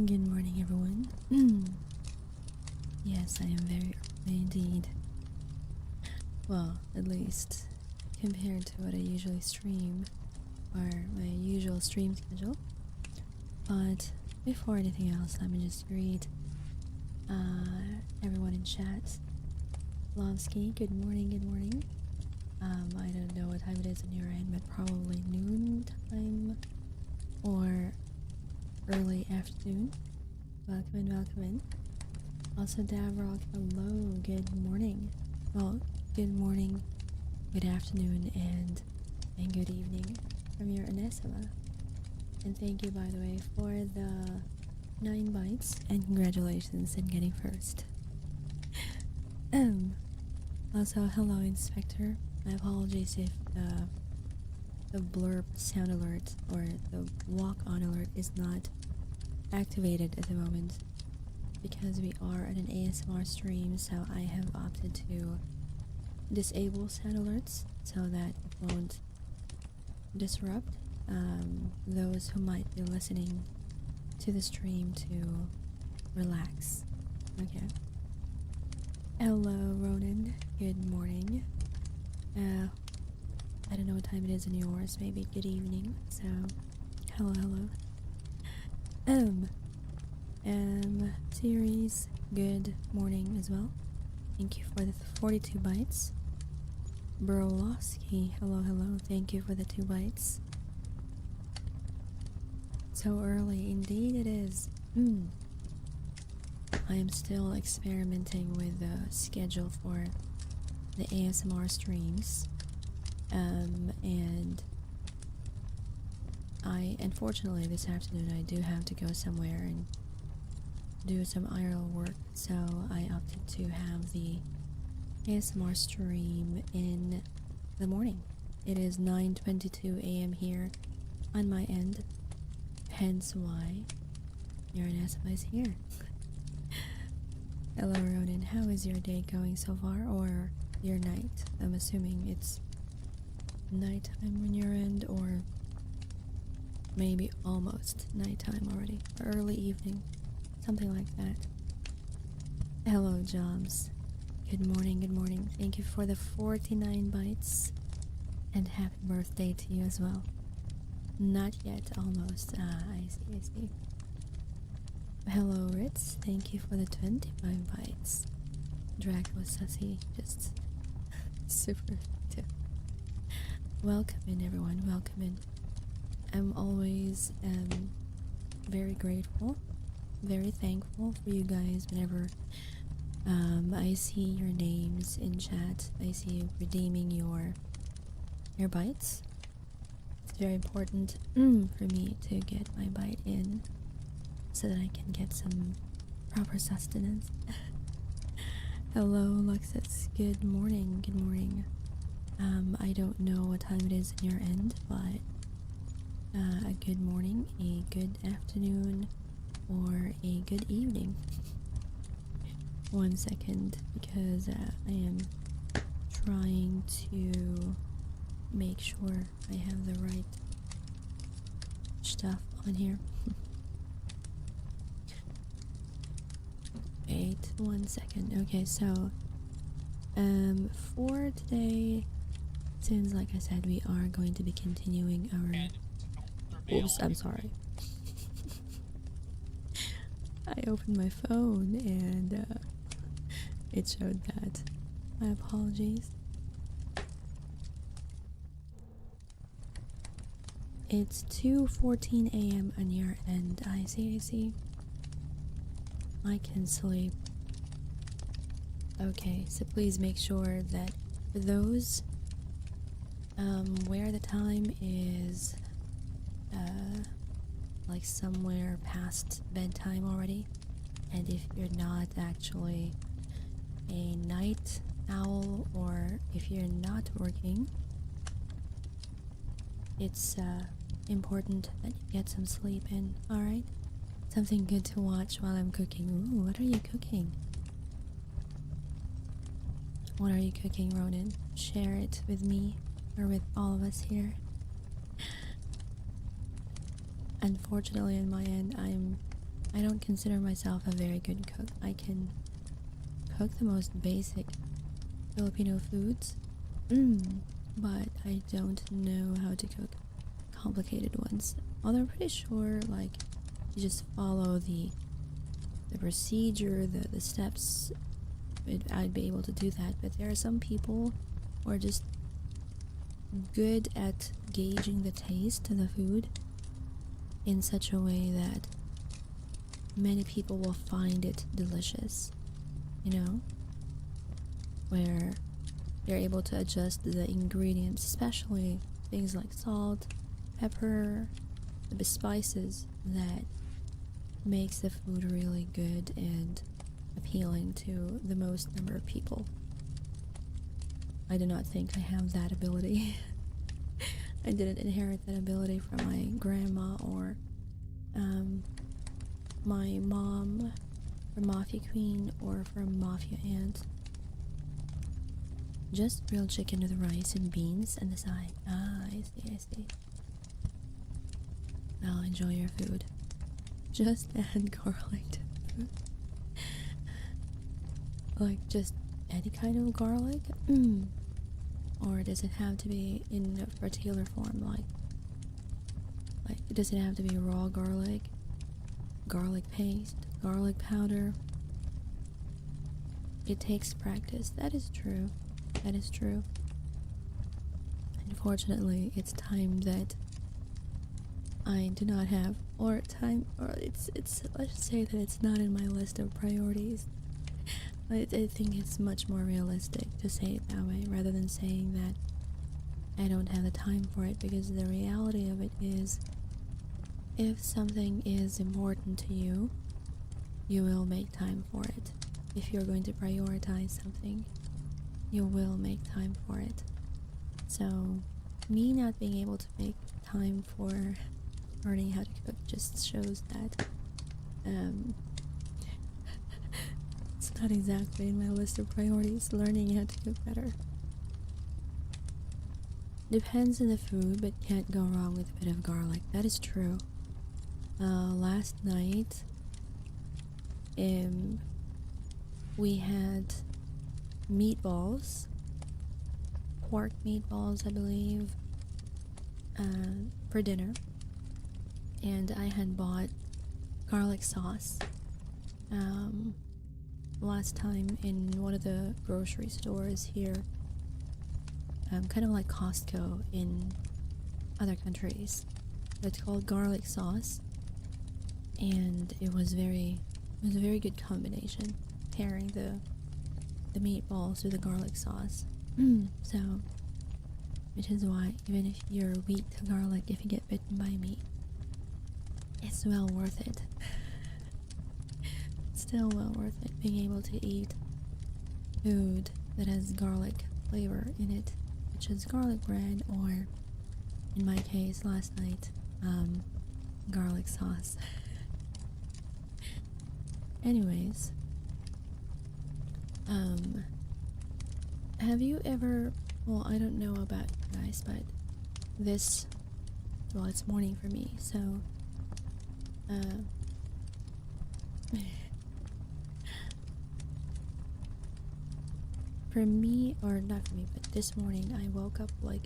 Good morning, everyone. Yes, I am very early indeed. Well, at least compared to what I usually stream, or my usual stream schedule. But before anything else, let me just greet everyone in chat. Lomsky, good morning, good morning. I don't know what time it is on your end, but probably noon time or early afternoon. Welcome in, welcome in. Also, Davrock, hello, good morning. Well, good morning, good afternoon, and good evening from your Anesima. And thank you, by the way, for the 9 bites, and congratulations in getting first. Also, hello, Inspector. My apologies if the blurb sound alert or the walk-on alert is not activated at the moment, because we are at an ASMR stream, so I have opted to disable sound alerts so that it won't disrupt those who might be listening to the stream to relax. Okay. Hello, Ronan. Good morning. I don't know what time it is in yours. Maybe good evening. So, hello, hello. Series, good morning as well. Thank you for the 42 bites. Brolowski, hello, hello. Thank you for the 2 bites. So early, indeed it is. I am still experimenting with the schedule for the ASMR streams. And unfortunately this afternoon I do have to go somewhere and do some IRL work, so I opted to have the ASMR stream in the morning. It is 9:22 a.m. here on my end, hence why your Anesima is here. Hello, Ronan. How is your day going so far, or your night? I'm assuming it's nighttime on your end, or maybe almost nighttime already, or early evening, something like that. Hello, Jobs. Good morning, good morning. Thank you for the 49 bites, and happy birthday to you as well. Not yet, almost. I see, I see. Hello, Ritz. Thank you for the 25 bites. Dracula Sussy, just super tip. Welcome in, everyone. Welcome in. I'm always very grateful, very thankful for you guys whenever I see your names in chat. I see you redeeming your bites. It's very important for me to get my bite in so that I can get some proper sustenance. Hello, Luxus. Good morning. Good morning. I don't know what time it is in your end, but a good morning, a good afternoon, or a good evening. 1 second, because I am trying to make sure I have the right stuff on here. Wait 1 second. Okay, so for today, since like I said, we are going to be continuing our... Oops, I'm sorry. I opened my phone and it showed that. My apologies. It's 2:14 a.m. on your end. I see. I can sleep. Okay, so please make sure that for those where the time is like somewhere past bedtime already, and if you're not actually a night owl, or if you're not working, it's important that you get some sleep in, alright? Something good to watch while I'm cooking. Ooh, what are you cooking? What are you cooking, Ronan? Share it with me, or with all of us here. Unfortunately, on my end, I'm I don't consider myself a very good cook. I can cook the most basic Filipino foods, but I don't know how to cook complicated ones. Although I'm pretty sure, like, you just follow the procedure, the steps, I'd be able to do that. But there are some people who are just good at gauging the taste of the food in such a way that many people will find it delicious, you know? Where they're able to adjust the ingredients, especially things like salt, pepper, the spices that makes the food really good and appealing to the most number of people. I do not think I have that ability. I didn't inherit that ability from my grandma or my mom from Mafia Queen or from Mafia Aunt. Just grilled chicken with rice and beans and the side. Ah, I see, I see. Now enjoy your food. Just add garlic to food. Like, just any kind of garlic? Or does it have to be in a particular form? Like, does it have to be raw garlic? Garlic paste? Garlic powder? It takes practice. That is true. That is true. Unfortunately, it's time that I do not have, or it's let's just say that it's not in my list of priorities. I think it's much more realistic to say it that way rather than saying that I don't have the time for it, because the reality of it is, if something is important to you, you will make time for it. If you're going to prioritize something, you will make time for it. So, me not being able to make time for learning how to cook just shows that it's not exactly in my list of priorities, learning how to cook better. Depends on the food, but can't go wrong with a bit of garlic. That is true. Last night, we had meatballs, pork meatballs, I believe, for dinner, and I had bought garlic sauce last time in one of the grocery stores here, kind of like Costco in other countries. It's called garlic sauce, and it was a very good combination, pairing the meatballs with the garlic sauce. So, which is why even if you're weak to garlic, if you get bitten by me, it's well worth it. Still well worth it being able to eat food that has garlic flavor in it, which is garlic bread, or in my case last night, garlic sauce. Anyways, have you ever, well, I don't know about you guys, but well, it's morning for me, so for me, or not for me, but this morning I woke up like,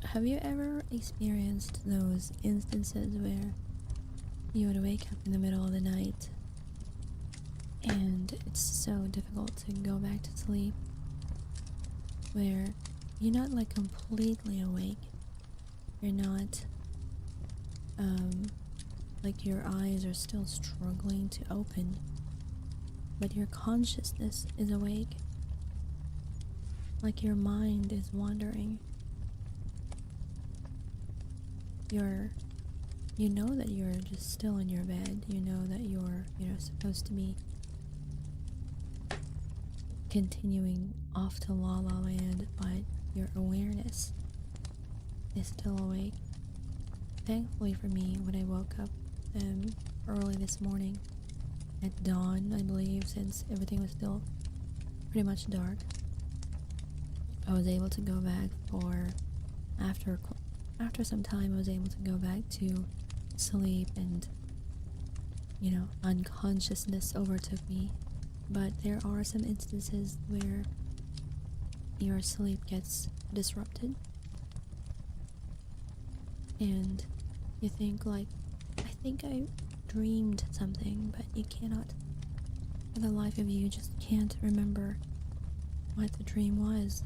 have you ever experienced those instances where you would wake up in the middle of the night and it's so difficult to go back to sleep, where you're not like completely awake, you're not like your eyes are still struggling to open, but your consciousness is awake, like your mind is wandering. You know that you're just still in your bed, you know that you're supposed to be continuing off to La La Land, but your awareness is still awake. Thankfully for me, when I woke up early this morning, at dawn, I believe, since everything was still pretty much dark, I was able to go back after some time, I was able to go back to sleep and unconsciousness overtook me. But there are some instances where your sleep gets disrupted and you think like, I think I dreamed something, but you cannot, for the life of you, just can't remember what the dream was.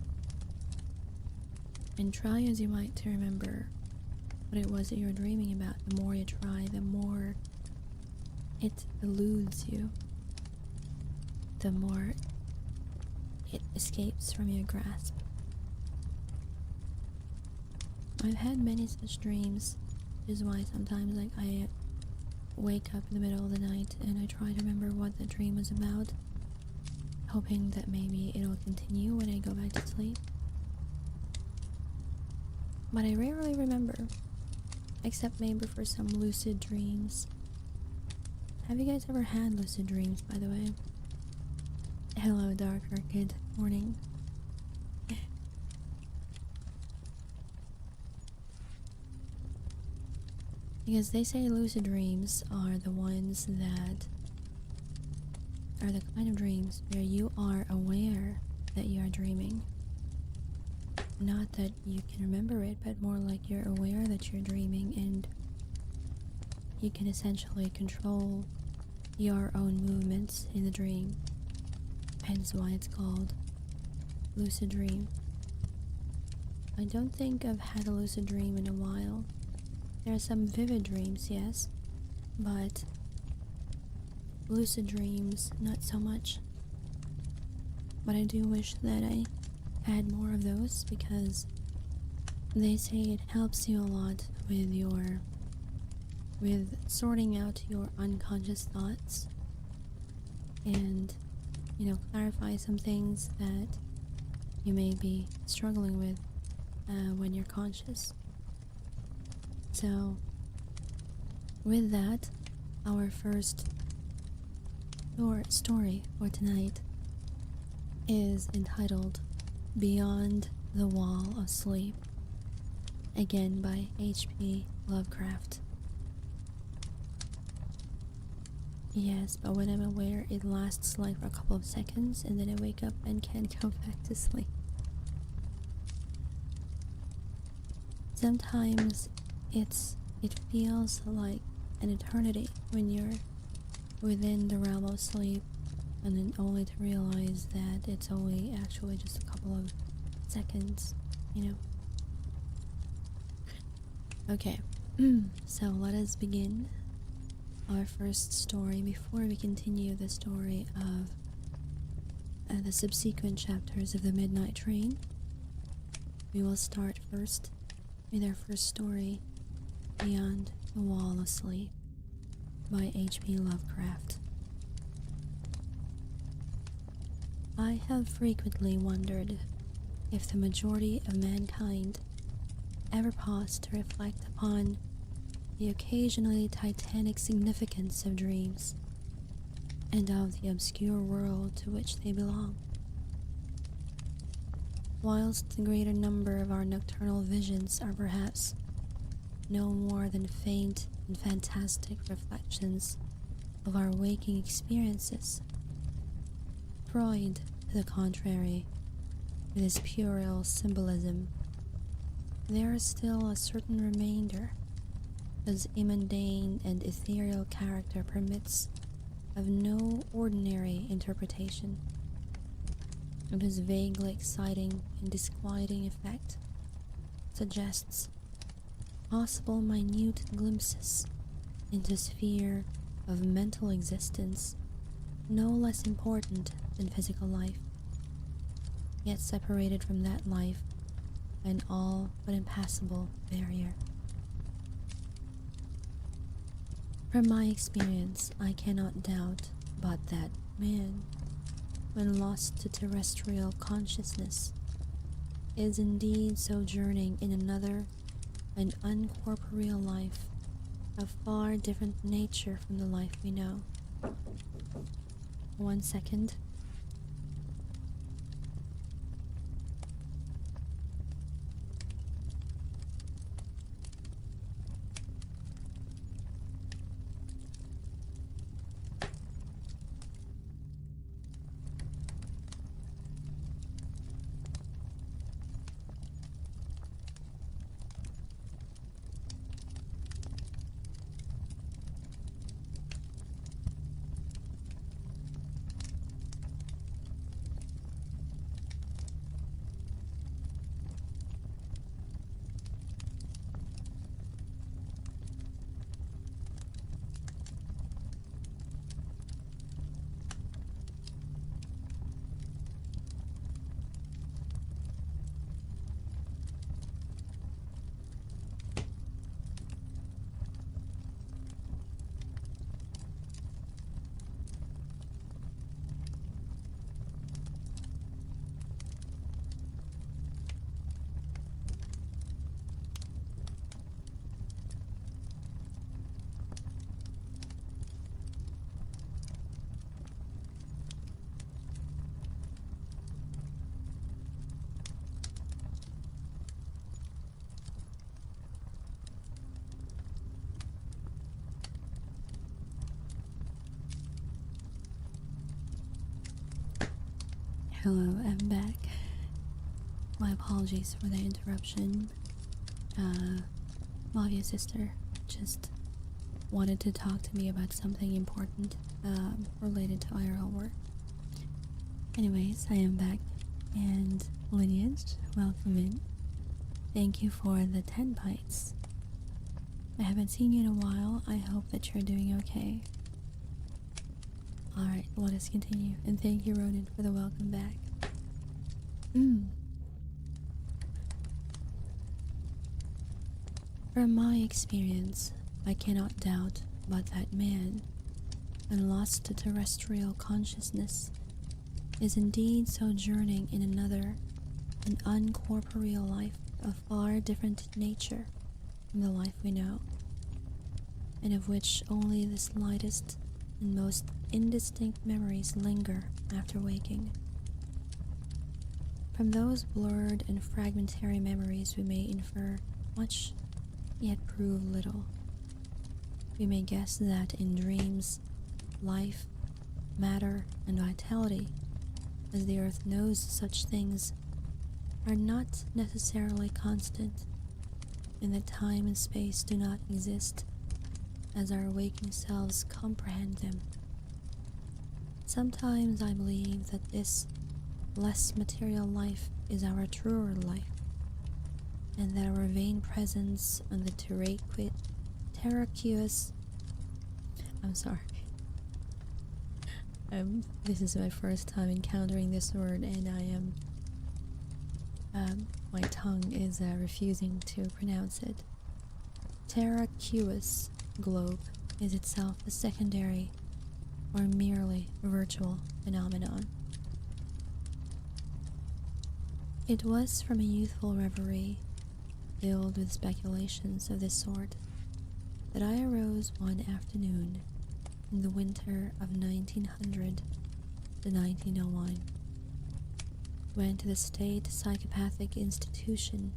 And try as you might to remember what it was that you were dreaming about, the more you try, the more it eludes you, the more it escapes from your grasp. I've had many such dreams, which is why sometimes I wake up in the middle of the night and I try to remember what the dream was about, hoping that maybe it'll continue when I go back to sleep. But I rarely remember, except maybe for some lucid dreams. Have you guys ever had lucid dreams, by the way? Hello, Darker. Good morning. Because they say lucid dreams are the ones that are the kind of dreams where you are aware that you are dreaming. Not that you can remember it, but more like you're aware that you're dreaming and you can essentially control your own movements in the dream. Hence why it's called lucid dream. I don't think I've had a lucid dream in a while. There are some vivid dreams, yes, but lucid dreams, not so much. But I do wish that I had more of those because they say it helps you a lot with sorting out your unconscious thoughts and clarify some things that you may be struggling with when you're conscious. So with that, our first story for tonight is entitled Beyond the Wall of Sleep, again by H.P. Lovecraft. Yes, but when I'm aware, it lasts like for a couple of seconds and then I wake up and can't go back to sleep. Sometimes it feels like an eternity when you're within the realm of sleep, and then only to realize that it's only actually just a couple of seconds, Okay, so let us begin our first story before we continue the story of the subsequent chapters of the Midnight Train. We will start first with our first story, Beyond the Wall of Sleep by H.P. Lovecraft. I have frequently wondered if the majority of mankind ever paused to reflect upon the occasionally titanic significance of dreams and of the obscure world to which they belong. Whilst the greater number of our nocturnal visions are perhaps no more than faint and fantastic reflections of our waking experiences, Freud, to the contrary, with his puerile symbolism, there is still a certain remainder, as a mundane and ethereal character permits of no ordinary interpretation, of his vaguely exciting and disquieting effect, suggests possible minute glimpses into a sphere of mental existence no less important than physical life, yet separated from that life by an all but impassable barrier. From my experience, I cannot doubt but that man, when lost to terrestrial consciousness, is indeed sojourning in another and uncorporeal life of far different nature from the life we know. 1 second. Hello, I'm back. My apologies for the interruption. Mafia sister just wanted to talk to me about something important related to IRL work. Anyways, I am back, and Lineage, welcome in. Thank you for the 10 bites. I haven't seen you in a while. I hope that you're doing okay. Alright, let us continue. And thank you, Ronan, for the welcome back. From my experience, I cannot doubt but that man, when lost to terrestrial consciousness, is indeed sojourning in another, an uncorporeal life of far different nature from the life we know, and of which only the slightest and most indistinct memories linger after waking. From those blurred and fragmentary memories we may infer much, yet prove little. We may guess that in dreams, life, matter, and vitality, as the earth knows such things, are not necessarily constant, and that time and space do not exist as our waking selves comprehend them. Sometimes I believe that this less material life is our truer life, and that our vain presence on the terraqueous this is my first time encountering this word, and my tongue is refusing to pronounce it. Terraqueous globe is itself a secondary or merely virtual phenomenon. It was from a youthful reverie, filled with speculations of this sort, that I arose one afternoon in the winter of 1900 to 1901, went to the state psychopathic institution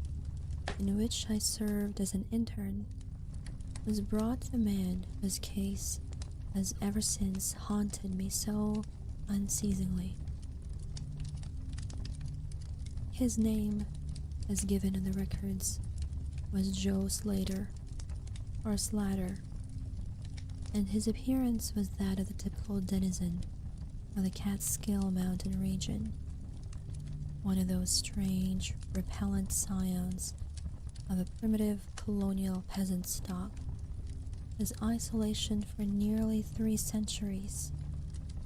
in which I served as an intern, was brought the man whose case has ever since haunted me so unceasingly. His name, as given in the records, was Joe Slater, or Slatter, and his appearance was that of the typical denizen of the Catskill Mountain region, one of those strange, repellent scions of a primitive colonial peasant stock, whose isolation for nearly 3 centuries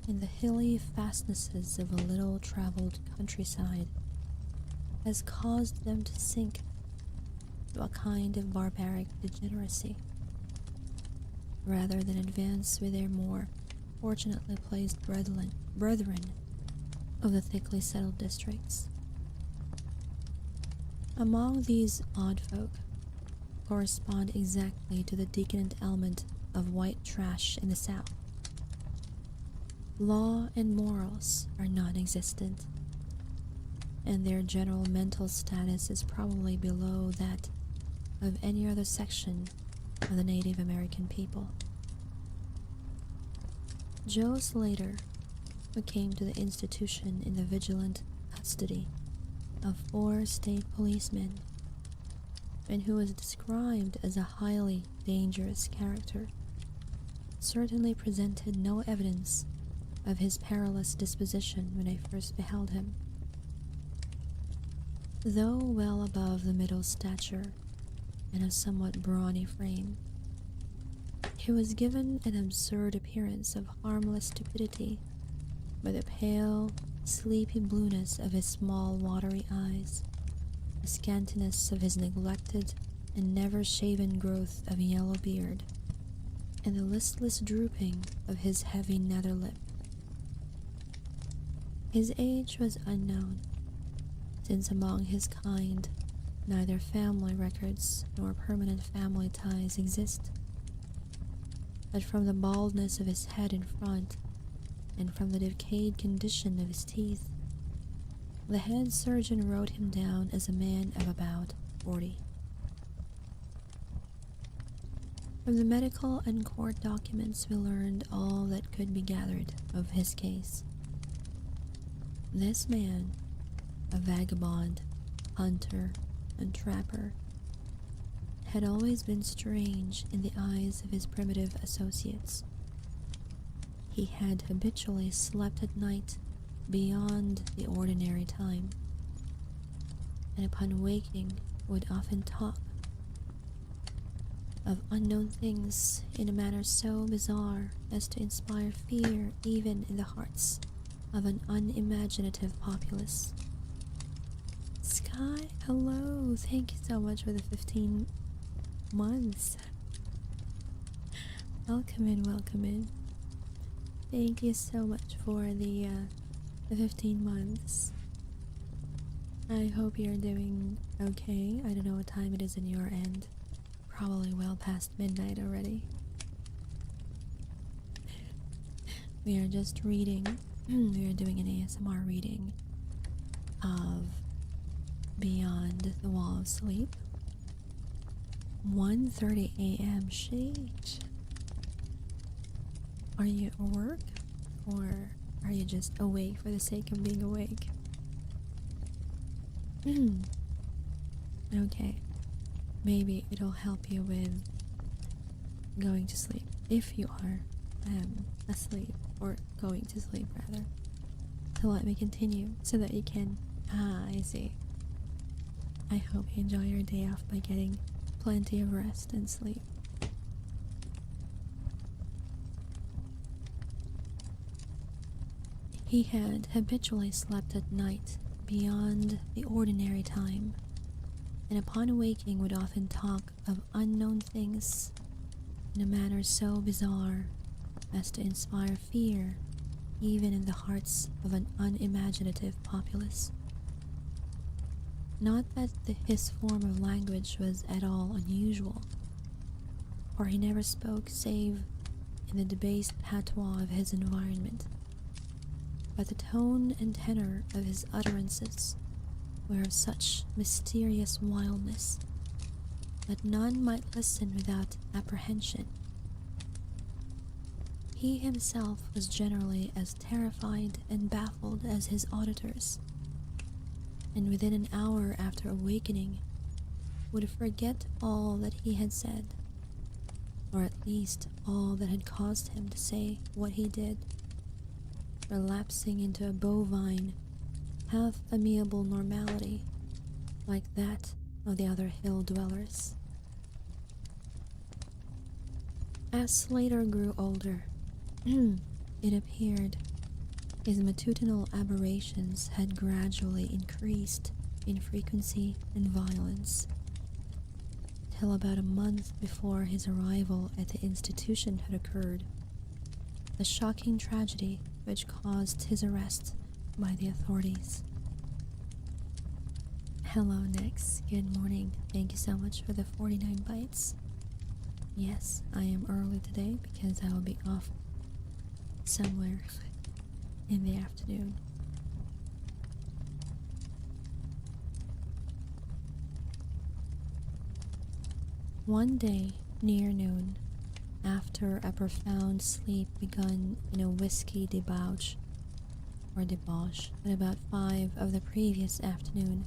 in the hilly fastnesses of a little-traveled countryside has caused them to sink to a kind of barbaric degeneracy, rather than advance with their more fortunately placed brethren of the thickly settled districts. Among these odd folk correspond exactly to the decadent element of white trash in the South. Law and morals are non-existent, and their general mental status is probably below that of any other section of the Native American people. Joe Slater, who came to the institution in the vigilant custody of 4 state policemen, and who was described as a highly dangerous character, certainly presented no evidence of his perilous disposition when I first beheld him. Though well above the middle stature and a somewhat brawny frame, he was given an absurd appearance of harmless stupidity by the pale, sleepy blueness of his small, watery eyes, the scantiness of his neglected and never-shaven growth of yellow beard, and the listless drooping of his heavy nether lip. His age was unknown, since among his kind neither family records nor permanent family ties exist. But from the baldness of his head in front, and from the decayed condition of his teeth, the head surgeon wrote him down as a man of about 40. From the medical and court documents we learned all that could be gathered of his case. This man, a vagabond, hunter, and trapper, had always been strange in the eyes of his primitive associates. He had habitually slept at night beyond the ordinary time, and upon waking would often talk of unknown things in a manner so bizarre as to inspire fear even in the hearts of an unimaginative populace. Sky, hello, thank you so much for the 15 months. Welcome in, welcome in. Thank you so much for the 15 months. I hope you're doing okay. I don't know what time it is in your end. Probably well past midnight already. We are just reading. We are doing an ASMR reading of Beyond the Wall of Sleep. 1:30 a.m. Sheesh. Are you at work? Or are you just awake for the sake of being awake? Okay. Maybe it'll help you with going to sleep. If you are asleep, or going to sleep rather. So let me continue so that you can... I see. I hope you enjoy your day off by getting plenty of rest and sleep. He had habitually slept at night beyond the ordinary time, and upon awaking would often talk of unknown things in a manner so bizarre as to inspire fear even in the hearts of an unimaginative populace. Not that his form of language was at all unusual, for he never spoke save in the debased patois of his environment, but the tone and tenor of his utterances were of such mysterious wildness that none might listen without apprehension. He himself was generally as terrified and baffled as his auditors, and within an hour after awakening would forget all that he had said, or at least all that had caused him to say what he did, relapsing into a bovine, half-amiable normality like that of the other hill dwellers. As Slater grew older, it appeared his matutinal aberrations had gradually increased in frequency and violence, till about a month before his arrival at the institution had occurred the shocking tragedy which caused his arrest by the authorities. Hello, Nix. Good morning. Thank you so much for the 49 bytes. Yes, I am early today because I will be off somewhere in the afternoon. One day, near noon, after a profound sleep begun in a whiskey debauch at about 5 of the previous afternoon,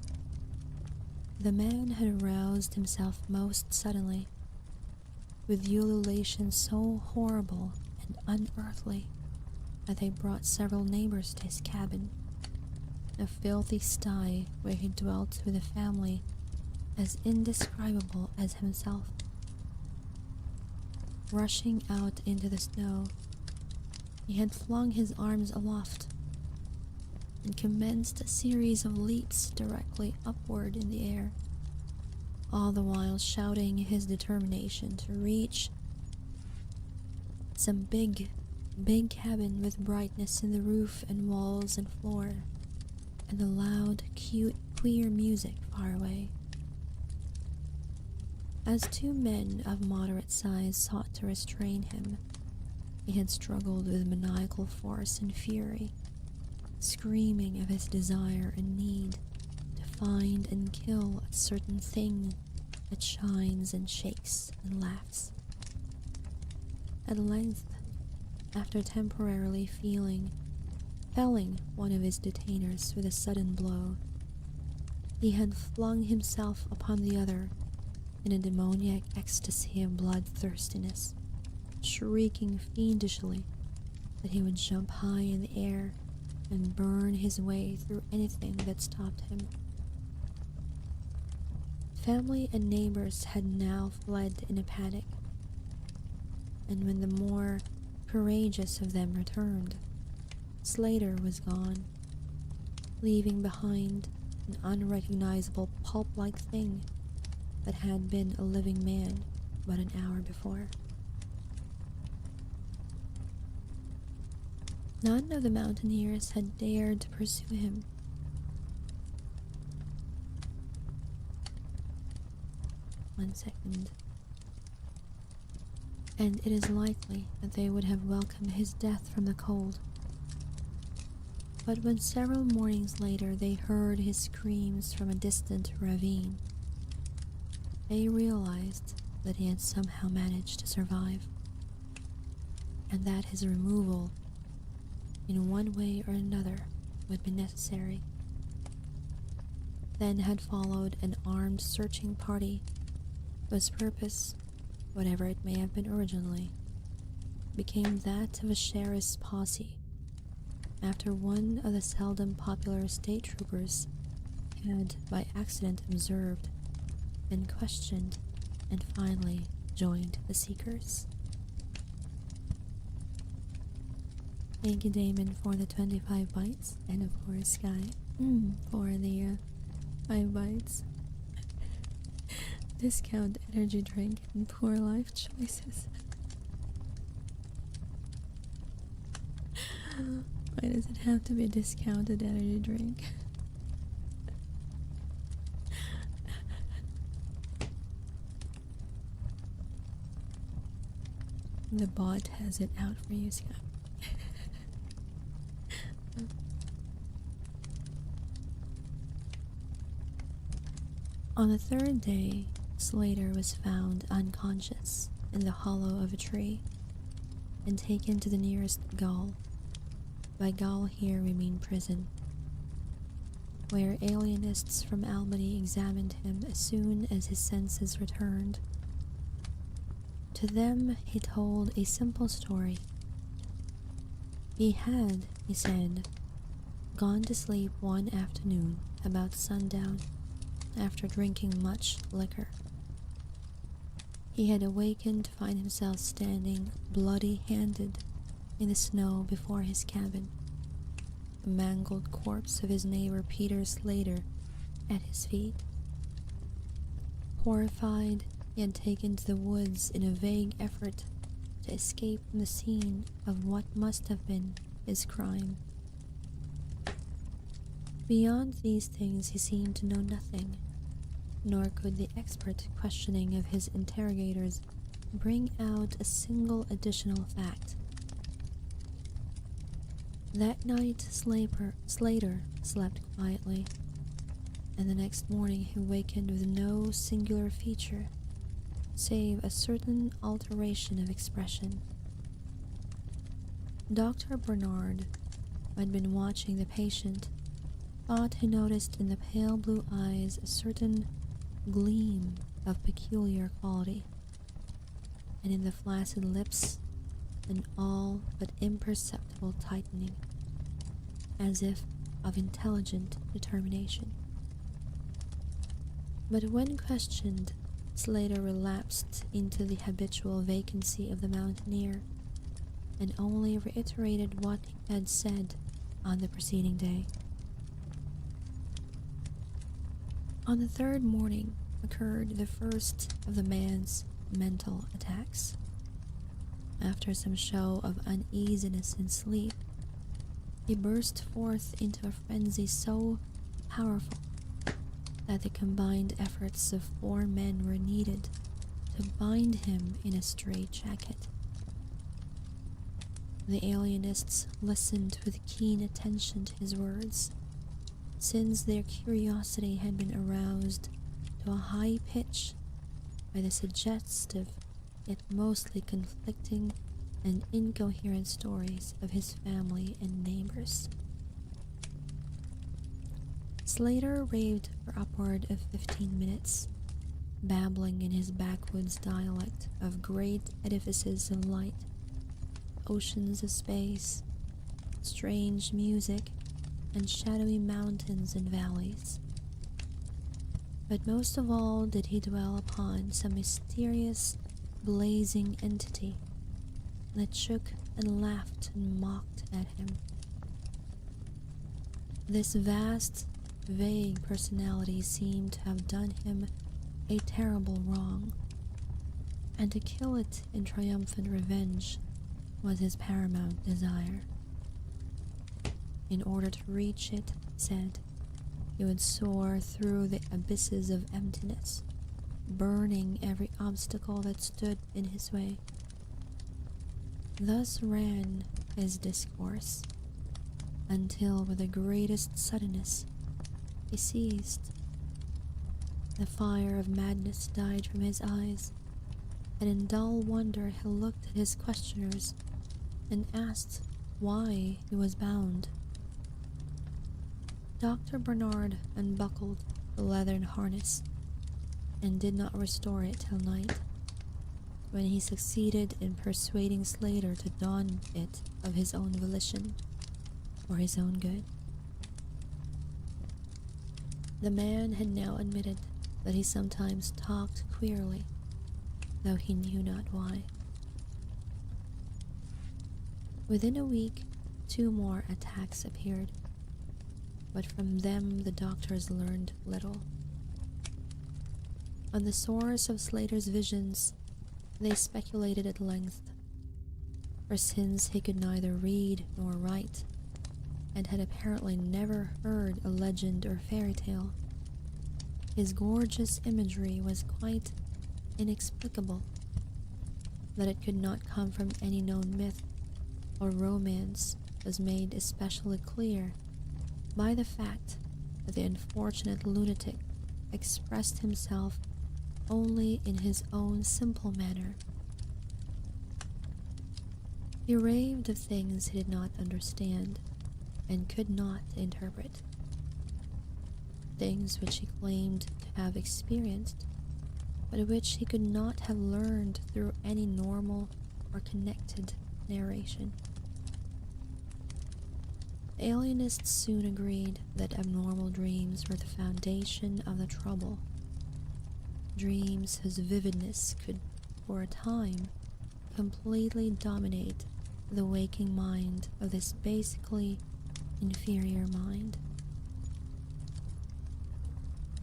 the man had aroused himself most suddenly, with ululations so horrible and unearthly that they brought several neighbors to his cabin, a filthy sty where he dwelt with a family as indescribable as himself. Rushing out into the snow, he had flung his arms aloft and commenced a series of leaps directly upward in the air, all the while shouting his determination to reach some big cabin with brightness in the roof and walls and floor, and the loud, cute, queer music far away. As 2 men of moderate size sought to restrain him, he had struggled with maniacal force and fury, screaming of his desire and need to find and kill a certain thing that shines and shakes and laughs. At length, after temporarily feeling felling one of his detainers with a sudden blow. He had flung himself upon the other in a demoniac ecstasy of bloodthirstiness, shrieking fiendishly that he would jump high in the air and burn his way through anything that stopped him. Family and neighbors had now fled in a panic, and when the more courageous of them returned, Slater was gone, leaving behind an unrecognizable pulp-like thing that had been a living man but an hour before. None of the mountaineers had dared to pursue him. One second. And it is likely that they would have welcomed his death from the cold. But when several mornings later they heard his screams from a distant ravine, they realized that he had somehow managed to survive, and that his removal, in one way or another, would be necessary. Then had followed an armed searching party whose purpose, whatever it may have been originally, became that of a sheriff's posse after one of the seldom popular state troopers had by accident observed and questioned and finally joined the seekers. Thank you, Damon, for the 25 bites, and of course Sky for the 5 bites. Discount energy drink and poor life choices. Why does it have to be a discounted energy drink? The bot has it out for you, Sky. On the third day, Slater was found unconscious in the hollow of a tree and taken to the nearest gaol. By gaol here we mean prison, where alienists from Albany examined him as soon as his senses returned. To them he told a simple story. He had, he said, gone to sleep one afternoon about sundown after drinking much liquor. He had awakened to find himself standing bloody-handed in the snow before his cabin, the mangled corpse of his neighbor Peter Slater at his feet. Horrified, he had taken to the woods in a vague effort to escape from the scene of what must have been his crime. Beyond these things he seemed to know nothing, nor could the expert questioning of his interrogators bring out a single additional fact. That night Slater slept quietly, and the next morning he wakened with no singular feature, save a certain alteration of expression. Dr. Bernard, who had been watching the patient, thought he noticed in the pale blue eyes a certain gleam of peculiar quality, and in the flaccid lips an all but imperceptible tightening, as if of intelligent determination. But when questioned, Slater relapsed into the habitual vacancy of the mountaineer, and only reiterated what he had said on the preceding day. On the third morning occurred the first of the man's mental attacks. After some show of uneasiness in sleep, he burst forth into a frenzy so powerful that the combined efforts of 4 men were needed to bind him in a straitjacket. The alienists listened with keen attention to his words, since their curiosity had been aroused to a high pitch by the suggestive yet mostly conflicting and incoherent stories of his family and neighbors. Slater raved for upward of 15 minutes, babbling in his backwoods dialect of great edifices of light, oceans of space, strange music, and shadowy mountains and valleys. But most of all did he dwell upon some mysterious, blazing entity that shook and laughed and mocked at him. This vast, vague personality seemed to have done him a terrible wrong, and to kill it in triumphant revenge was his paramount desire. In order to reach it, said, he would soar through the abysses of emptiness, burning every obstacle that stood in his way. Thus ran his discourse, until with the greatest suddenness he ceased. The fire of madness died from his eyes, and in dull wonder he looked at his questioners and asked why he was bound. Dr. Bernard unbuckled the leathern harness and did not restore it till night, when he succeeded in persuading Slater to don it of his own volition, for his own good. The man had now admitted that he sometimes talked queerly, though he knew not why. Within a week, 2 more attacks appeared, but from them the doctors learned little. On the source of Slater's visions, they speculated at length, for since he could neither read nor write, and had apparently never heard a legend or fairy tale, his gorgeous imagery was quite inexplicable. That it could not come from any known myth or romance was made especially clear by the fact that the unfortunate lunatic expressed himself only in his own simple manner. He raved of things he did not understand and could not interpret, things which he claimed to have experienced, but which he could not have learned through any normal or connected narration. The alienists soon agreed that abnormal dreams were the foundation of the trouble, dreams whose vividness could, for a time, completely dominate the waking mind of this basically inferior mind.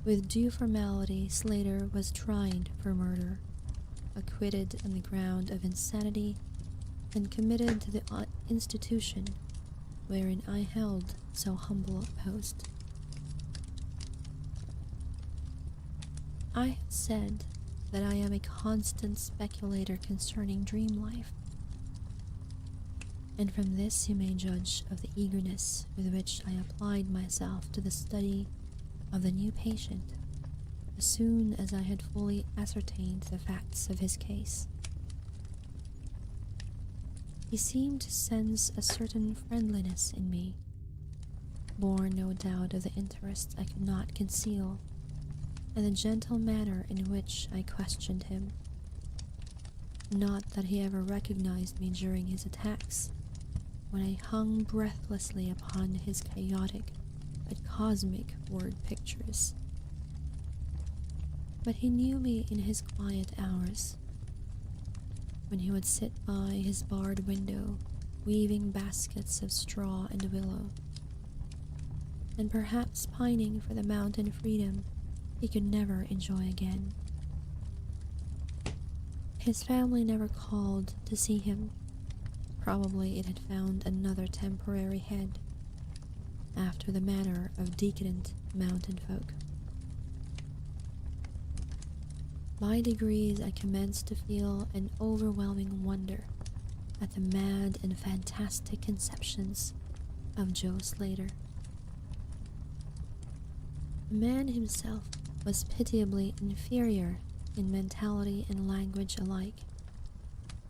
With due formality, Slater was tried for murder, acquitted on the ground of insanity, and committed to the institution wherein I held so humble a post. I had said that I am a constant speculator concerning dream life, and from this you may judge of the eagerness with which I applied myself to the study of the new patient as soon as I had fully ascertained the facts of his case. He seemed to sense a certain friendliness in me, born no doubt of the interest I could not conceal, and the gentle manner in which I questioned him. Not that he ever recognized me during his attacks, when I hung breathlessly upon his chaotic but cosmic word pictures. But he knew me in his quiet hours, when he would sit by his barred window, weaving baskets of straw and willow, and perhaps pining for the mountain freedom he could never enjoy again. His family never called to see him. Probably it had found another temporary head, after the manner of decadent mountain folk. By degrees I commenced to feel an overwhelming wonder at the mad and fantastic conceptions of Joe Slater. The man himself was pitiably inferior in mentality and language alike,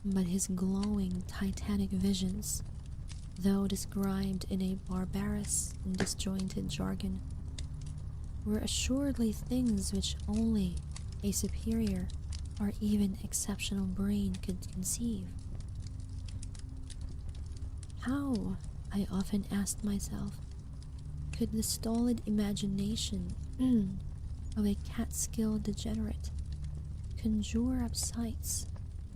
but his glowing titanic visions, though described in a barbarous and disjointed jargon, were assuredly things which only a superior or even exceptional brain could conceive. How, I often asked myself, could the stolid imagination of a Catskill degenerate conjure up sights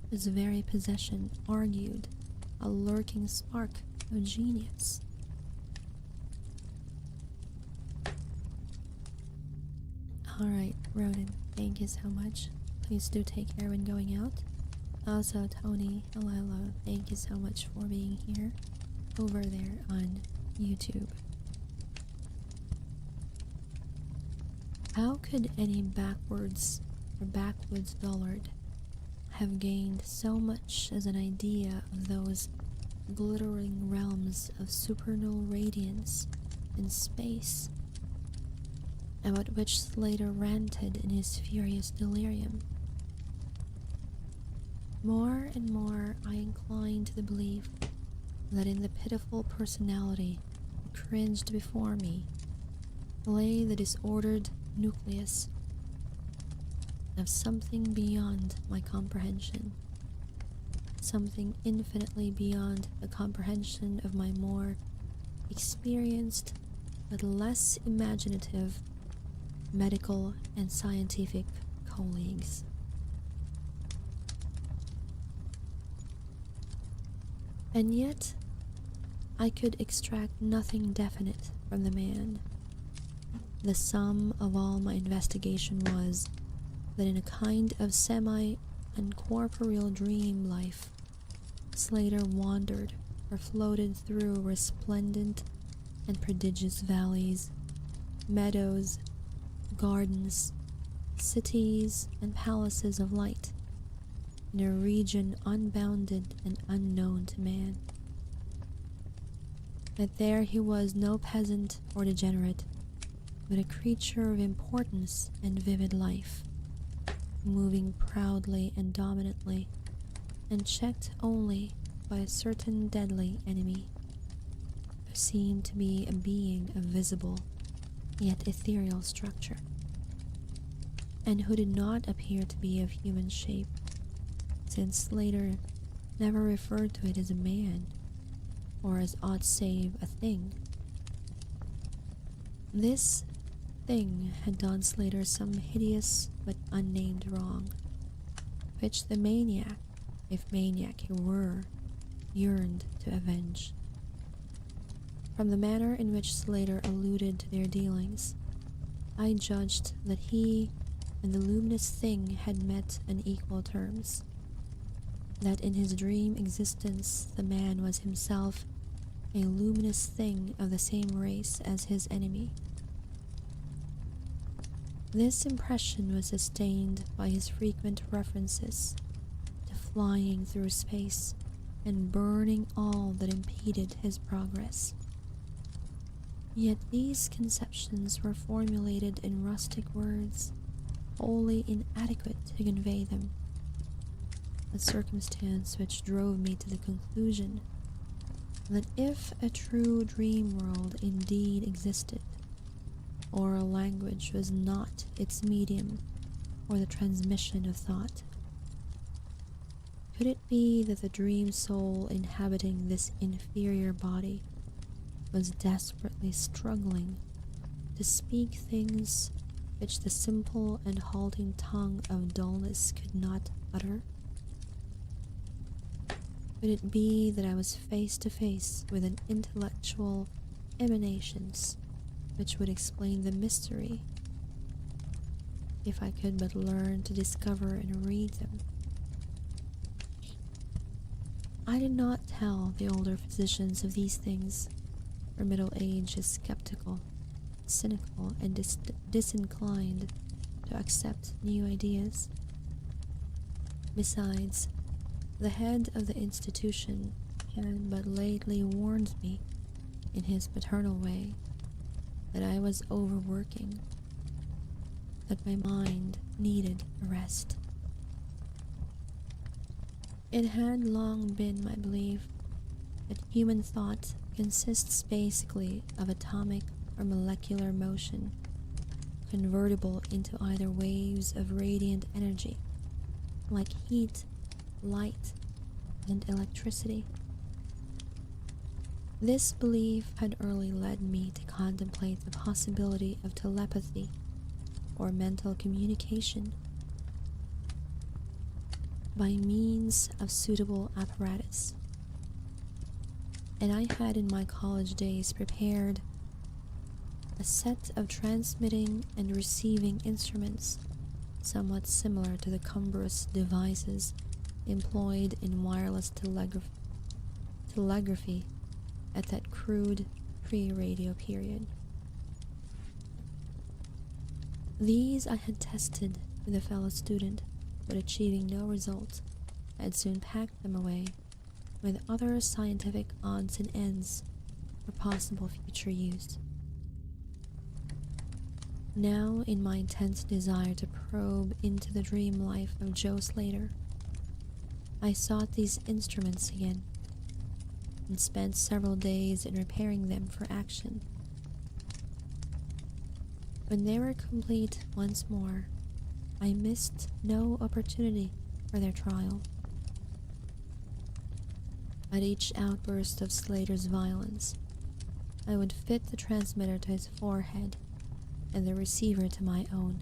whose very possession argued a lurking spark of genius? Alright, Ronan, thank you so much. Please do take care when going out. Also, Tony, Alilo, thank you so much for being here over there on YouTube. How could any backwoods dullard have gained so much as an idea of those glittering realms of supernal radiance in space, about which Slater ranted in his furious delirium? More and more I inclined to the belief that in the pitiful personality who cringed before me lay the disordered nucleus of something beyond my comprehension, something infinitely beyond the comprehension of my more experienced but less imaginative medical and scientific colleagues. And yet, I could extract nothing definite from the man. The sum of all my investigation was that in a kind of semi-uncorporeal dream life, Slater wandered or floated through resplendent and prodigious valleys, meadows, gardens, cities, and palaces of light, in a region unbounded and unknown to man. That there he was no peasant or degenerate, but a creature of importance and vivid life, moving proudly and dominantly, and checked only by a certain deadly enemy, who seemed to be a being of visible yet ethereal structure, and who did not appear to be of human shape, since Slater never referred to it as a man, or as aught save a thing. This thing had done Slater some hideous but unnamed wrong, which the maniac, if maniac he were, yearned to avenge. From the manner in which Slater alluded to their dealings, I judged that he and the luminous thing had met on equal terms, that in his dream existence the man was himself a luminous thing of the same race as his enemy. This impression was sustained by his frequent references to flying through space and burning all that impeded his progress. Yet these conceptions were formulated in rustic words, wholly inadequate to convey them, a circumstance which drove me to the conclusion that if a true dream world indeed existed, oral language was not its medium for the transmission of thought. Could it be that the dream soul inhabiting this inferior body was desperately struggling to speak things which the simple and halting tongue of dullness could not utter? Could it be that I was face to face with an intellectual emanations which would explain the mystery, if I could but learn to discover and read them? I did not tell the older physicians of these things, for middle age is skeptical, cynical, and disinclined to accept new ideas. Besides, the head of the institution had but lately warned me, in his paternal way, that I was overworking, that my mind needed a rest. It had long been my belief that human thought consists basically of atomic or molecular motion, convertible into either waves of radiant energy, like heat, light, and electricity. This belief had early led me to contemplate the possibility of telepathy or mental communication by means of suitable apparatus. And I had in my college days prepared a set of transmitting and receiving instruments somewhat similar to the cumbrous devices employed in wireless telegraphy at that crude pre-radio period. These I had tested with a fellow student, but achieving no result, I had soon packed them away with other scientific odds and ends for possible future use. Now, in my intense desire to probe into the dream life of Joe Slater, I sought these instruments again and spent several days in repairing them for action. When they were complete once more, I missed no opportunity for their trial. At each outburst of Slater's violence, I would fit the transmitter to his forehead and the receiver to my own,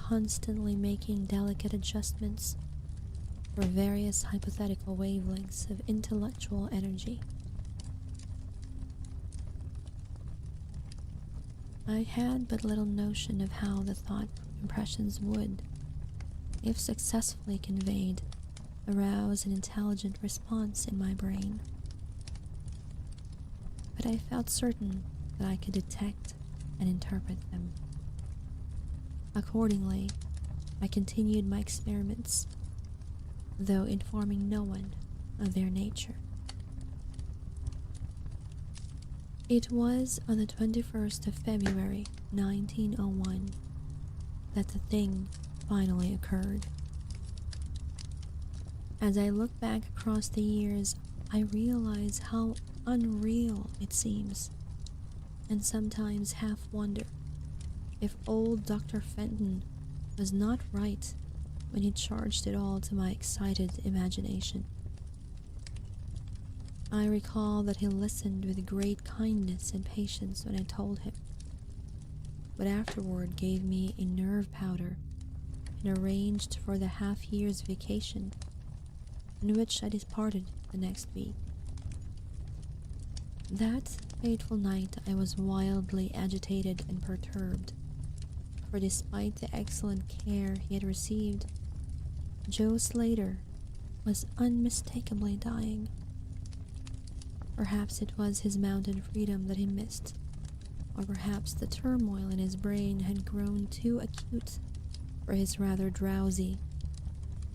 constantly making delicate adjustments for various hypothetical wavelengths of intellectual energy. I had but little notion of how the thought impressions would, if successfully conveyed, arouse an intelligent response in my brain. But I felt certain that I could detect and interpret them. Accordingly, I continued my experiments, though informing no one of their nature. It was on the 21st of February, 1901, that the thing finally occurred. As I look back across the years, I realize how unreal it seems, and sometimes half wonder if old Dr. Fenton was not right when he charged it all to my excited imagination. I recall that he listened with great kindness and patience when I told him, but afterward gave me a nerve powder and arranged for the half-year's vacation, in which I departed the next week. That fateful night I was wildly agitated and perturbed, for despite the excellent care he had received, Joe Slater was unmistakably dying. Perhaps it was his mountain freedom that he missed, or perhaps the turmoil in his brain had grown too acute for his rather drowsy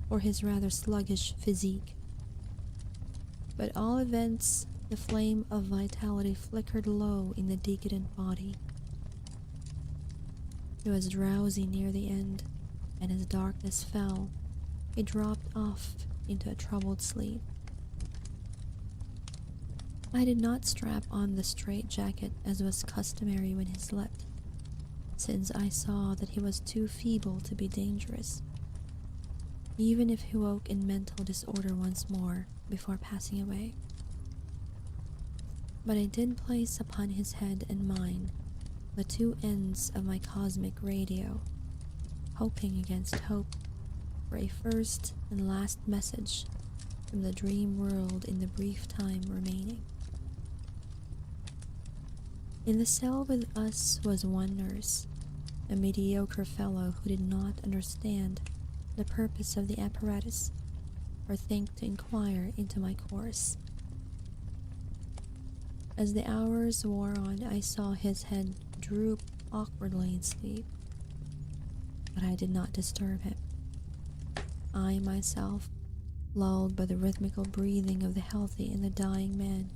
or his rather sluggish physique. But all events, the flame of vitality flickered low in the decadent body. He was drowsy near the end, and as darkness fell, he dropped off into a troubled sleep. I did not strap on the straitjacket as was customary when he slept, since I saw that he was too feeble to be dangerous, even if he woke in mental disorder once more before passing away. But I did place upon his head and mine the two ends of my cosmic radio, hoping against hope for a first and last message from the dream world in the brief time remaining. In the cell with us was one nurse, a mediocre fellow who did not understand the purpose of the apparatus or think to inquire into my course. As the hours wore on, I saw his head droop awkwardly in sleep, but I did not disturb him. I myself, lulled by the rhythmical breathing of the healthy and the dying man,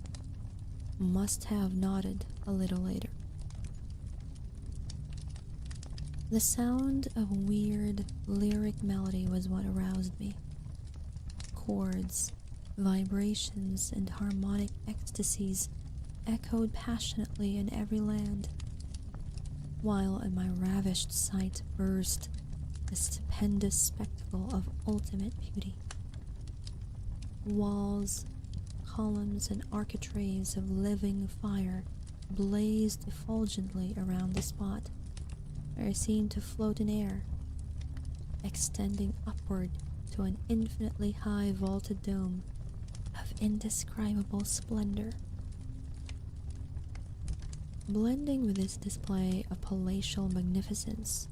must have nodded a little later. The sound of weird, lyric melody was what aroused me. Chords, vibrations, and harmonic ecstasies echoed passionately in every land. while in my ravished sight burst the stupendous spectacle of ultimate beauty. Walls, columns, and architraves of living fire blazed effulgently around the spot where I seemed to float in air, extending upward to an infinitely high vaulted dome of indescribable splendor. Blending with this display of palatial magnificence,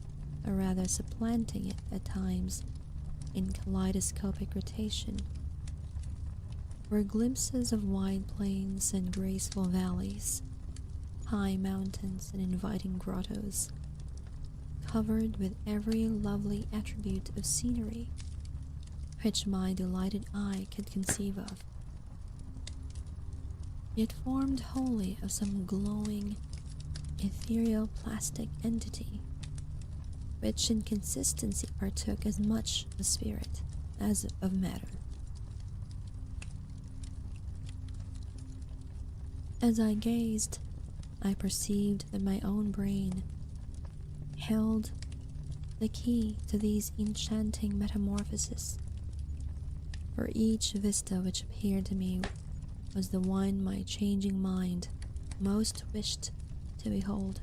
or rather supplanting it at times in kaleidoscopic rotation, were glimpses of wide plains and graceful valleys, high mountains and inviting grottos, covered with every lovely attribute of scenery which my delighted eye could conceive of, yet formed wholly of some glowing, ethereal plastic entity, which in consistency partook as much of spirit as of matter. As I gazed, I perceived that my own brain held the key to these enchanting metamorphoses, for each vista which appeared to me was the one my changing mind most wished to behold.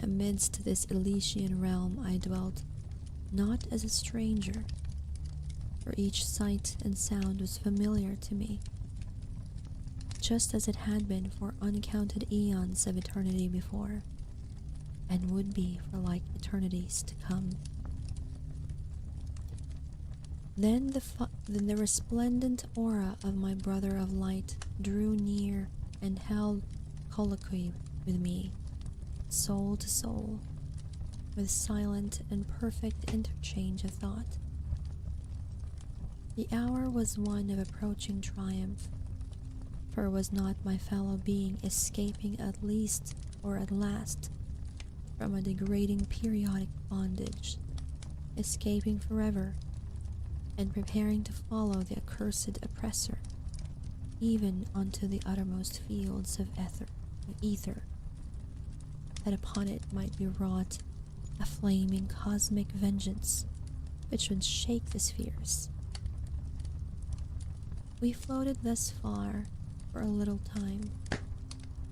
Amidst this Elysian realm I dwelt, not as a stranger, for each sight and sound was familiar to me, just as it had been for uncounted eons of eternity before, and would be for like eternities to come. Then the resplendent aura of my brother of light drew near and held colloquy with me, soul to soul, with silent and perfect interchange of thought. The hour was one of approaching triumph, for was not my fellow being escaping at least or at last from a degrading periodic bondage, escaping forever, and preparing to follow the accursed oppressor, even unto the uttermost fields of ether, that upon it might be wrought a flaming cosmic vengeance which would shake the spheres. We floated thus far for a little time,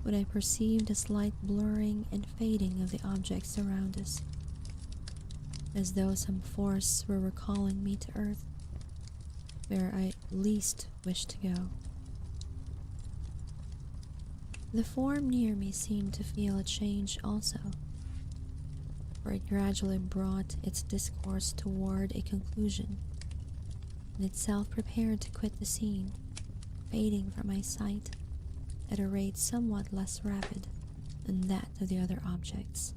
when I perceived a slight blurring and fading of the objects around us, as though some force were recalling me to earth, where I least wished to go. The form near me seemed to feel a change also, for it gradually brought its discourse toward a conclusion, and itself prepared to quit the scene, fading from my sight at a rate somewhat less rapid than that of the other objects.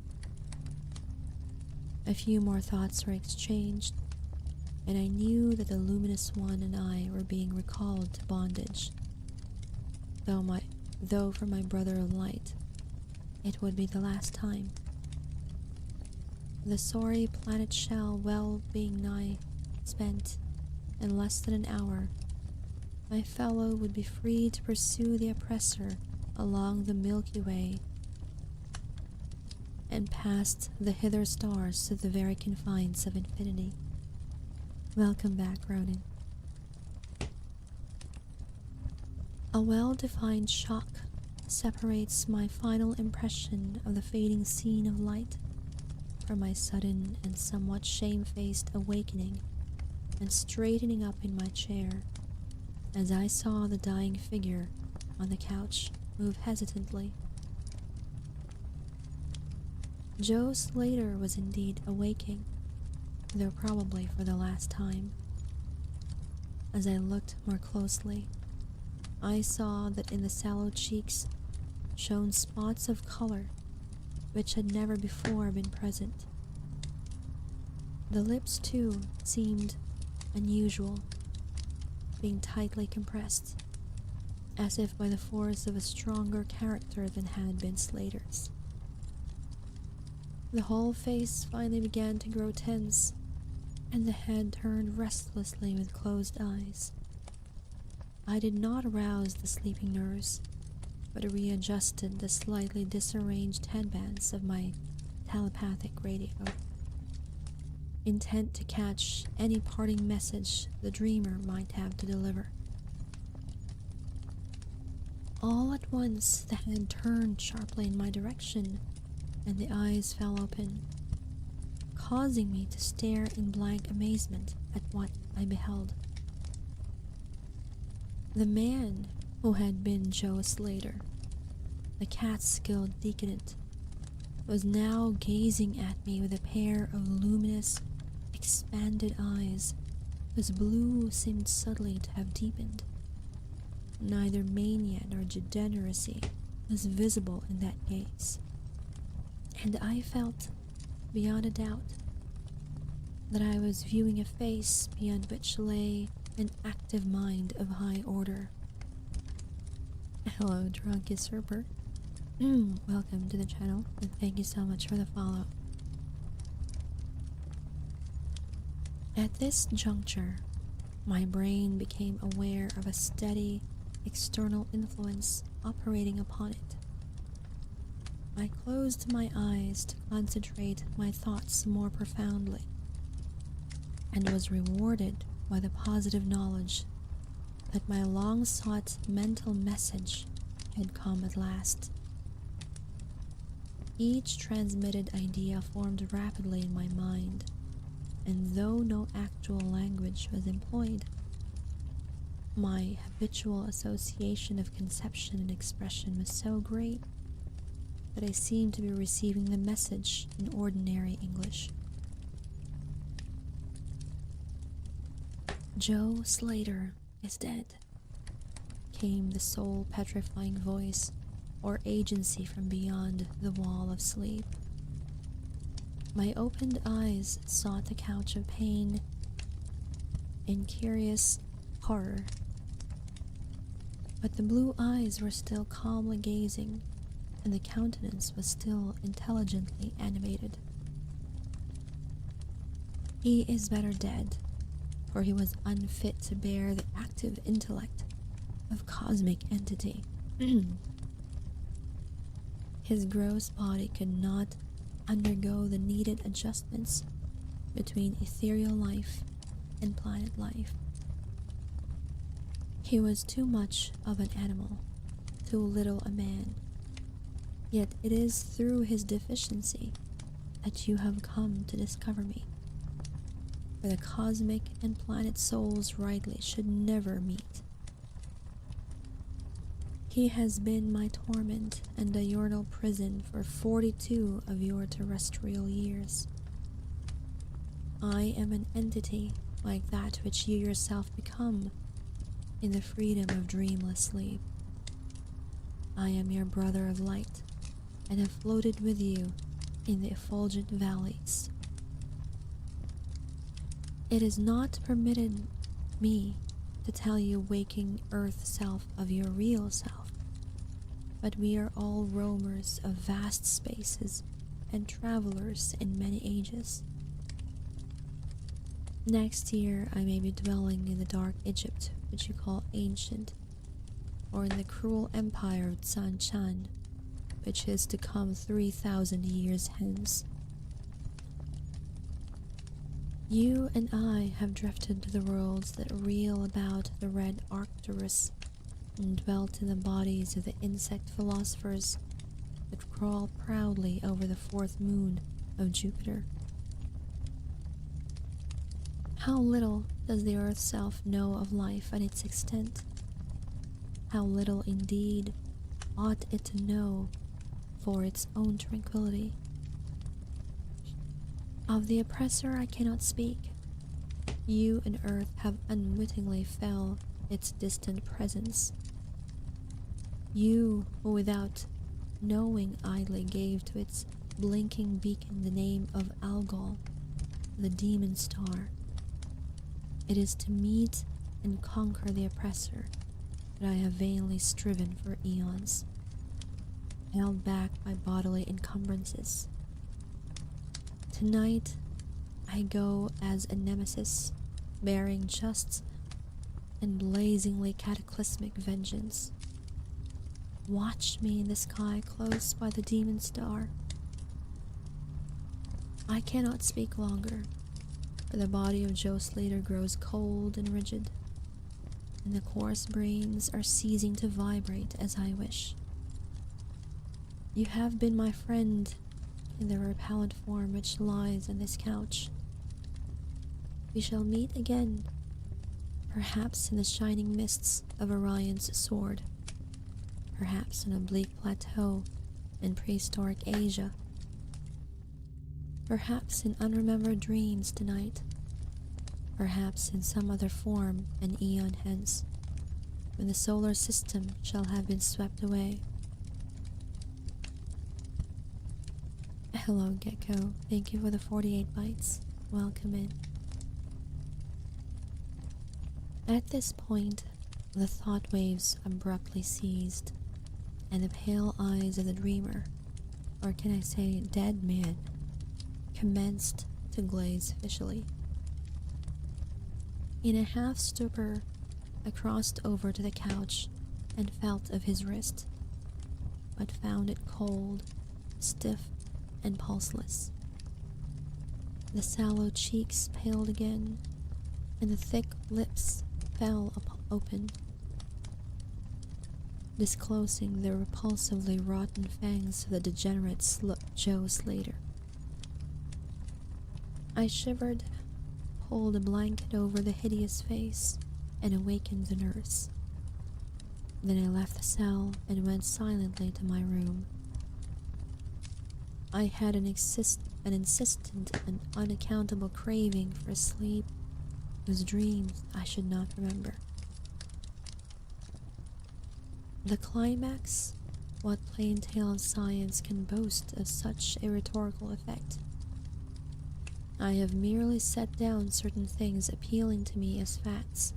A few more thoughts were exchanged, and I knew that the luminous one and I were being recalled to bondage, though for my brother of light it would be the last time. The sorry planet shell well being nigh spent, in less than an hour, my fellow would be free to pursue the oppressor along the Milky Way and past the hither stars to the very confines of infinity. Welcome back, Ronan. A well-defined shock separates my final impression of the fading scene of light from my sudden and somewhat shamefaced awakening and straightening up in my chair as I saw the dying figure on the couch move hesitantly. Joe Slater was indeed awaking, though probably for the last time. As I looked more closely, I saw that in the sallow cheeks shone spots of color which had never before been present. The lips, too, seemed unusual, being tightly compressed, as if by the force of a stronger character than had been Slater's. The whole face finally began to grow tense, and the head turned restlessly with closed eyes. I did not arouse the sleeping nurse, but readjusted the slightly disarranged headbands of my telepathic radio, intent to catch any parting message the dreamer might have to deliver. All at once, the head turned sharply in my direction, and the eyes fell open, causing me to stare in blank amazement at what I beheld. The man who had been Joe Slater, the Catskill Decanate, was now gazing at me with a pair of luminous, expanded eyes whose blue seemed subtly to have deepened. Neither mania nor degeneracy was visible in that gaze, and I felt, beyond a doubt, that I was viewing a face beyond which lay an active mind of high order. Hello, drunk usurper. Welcome to the channel, and thank you so much for the follow. At this juncture, my brain became aware of a steady, external influence operating upon it. I closed my eyes to concentrate my thoughts more profoundly, and was rewarded by the positive knowledge that my long-sought mental message had come at last. Each transmitted idea formed rapidly in my mind, and though no actual language was employed, my habitual association of conception and expression was so great that I seemed to be receiving the message in ordinary English. Joe Slater is dead, came the soul-petrifying voice or agency from beyond the wall of sleep. My opened eyes sought the couch of pain in curious horror, but the blue eyes were still calmly gazing, and the countenance was still intelligently animated. He is better dead, for he was unfit to bear the active intellect of cosmic entity. His gross body could not undergo the needed adjustments between ethereal life and planet life. He was too much of an animal, too little a man. Yet it is through his deficiency that you have come to discover me, for the cosmic and planet souls rightly should never meet. He has been my torment and diurnal prison for 42 of your terrestrial years. I am an entity like that which you yourself become in the freedom of dreamless sleep. I am your brother of light, and have floated with you in the effulgent valleys. It is not permitted me to tell you waking earth self of your real self, but we are all roamers of vast spaces and travelers in many ages. Next year I may be dwelling in the dark Egypt which you call ancient, or in the cruel empire of San Chan, which is to come 3,000 years hence. You and I have drifted to the worlds that reel about the red Arcturus, and dwelt in the bodies of the insect philosophers that crawl proudly over the fourth moon of Jupiter. How little does the earth self know of life and its extent? How little indeed ought it to know for its own tranquility. Of the oppressor I cannot speak. You and earth have unwittingly felt its distant presence. You who without knowing idly gave to its blinking beacon the name of Algol, the demon star. It is to meet and conquer the oppressor that I have vainly striven for eons, held back by bodily encumbrances. Tonight, I go as a nemesis, bearing just and blazingly cataclysmic vengeance. watched me in the sky close by the demon star. I cannot speak longer, for the body of Joe Slater grows cold and rigid, and the coarse brains are ceasing to vibrate as I wish. You have been my friend in the repellent form which lies on this couch. We shall meet again, perhaps in the shining mists of Orion's sword, perhaps on a bleak plateau in prehistoric Asia, perhaps in unremembered dreams tonight, perhaps in some other form an eon hence, when the solar system shall have been swept away. Hello, Gecko. Thank you for the 48 bites. Welcome in. At this point, the thought waves abruptly ceased, and the pale eyes of the dreamer, or can I say dead man, commenced to glaze fishily. In a half-stupor, I crossed over to the couch and felt of his wrist, but found it cold, stiff, and pulseless. The sallow cheeks paled again, and the thick lips fell open, disclosing the repulsively rotten fangs of the degenerate Joe Slater. I shivered, pulled a blanket over the hideous face, and awakened the nurse. Then I left the cell and went silently to my room. I had an insistent and unaccountable craving for sleep, whose dreams I should not remember. The climax, what plain tale of science can boast of such a rhetorical effect? I have merely set down certain things appealing to me as facts,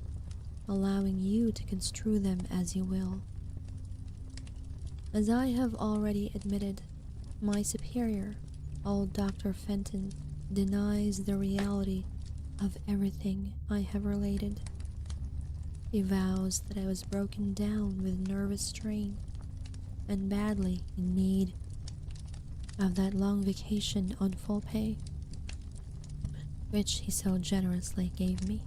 allowing you to construe them as you will. As I have already admitted, my superior, old Dr. Fenton, denies the reality of everything I have related. He vows that I was broken down with nervous strain and badly in need of that long vacation on full pay, which he so generously gave me.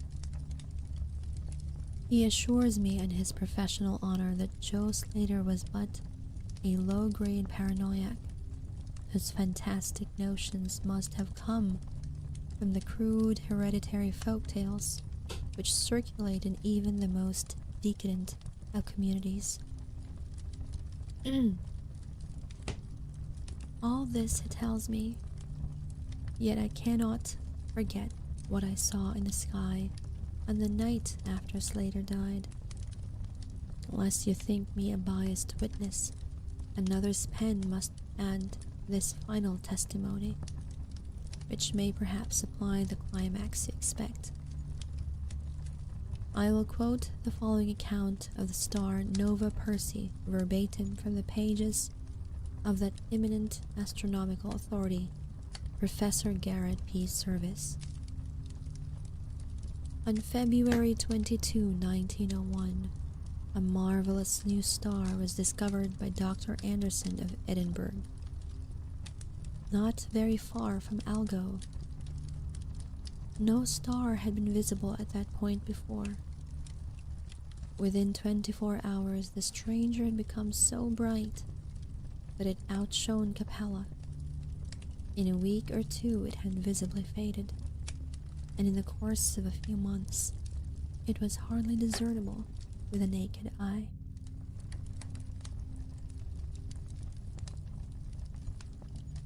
He assures me in his professional honor that Joe Slater was but a low-grade paranoiac, whose fantastic notions must have come from the crude hereditary folktales which circulate in even the most decadent of communities. All this he tells me, yet I cannot forget what I saw in the sky on the night after Slater died. Lest you think me a biased witness, another's pen must add this final testimony, which may perhaps supply the climax you expect. I will quote the following account of the star Nova Persei verbatim from the pages of that eminent astronomical authority, Professor Garrett P. Serviss. On February 22, 1901, a marvelous new star was discovered by Dr. Anderson of Edinburgh, not very far from Algol. No star had been visible at that point before. Within 24 hours, the stranger had become so bright that it outshone Capella. In a week or two, it had visibly faded, and in the course of a few months, it was hardly discernible with a naked eye.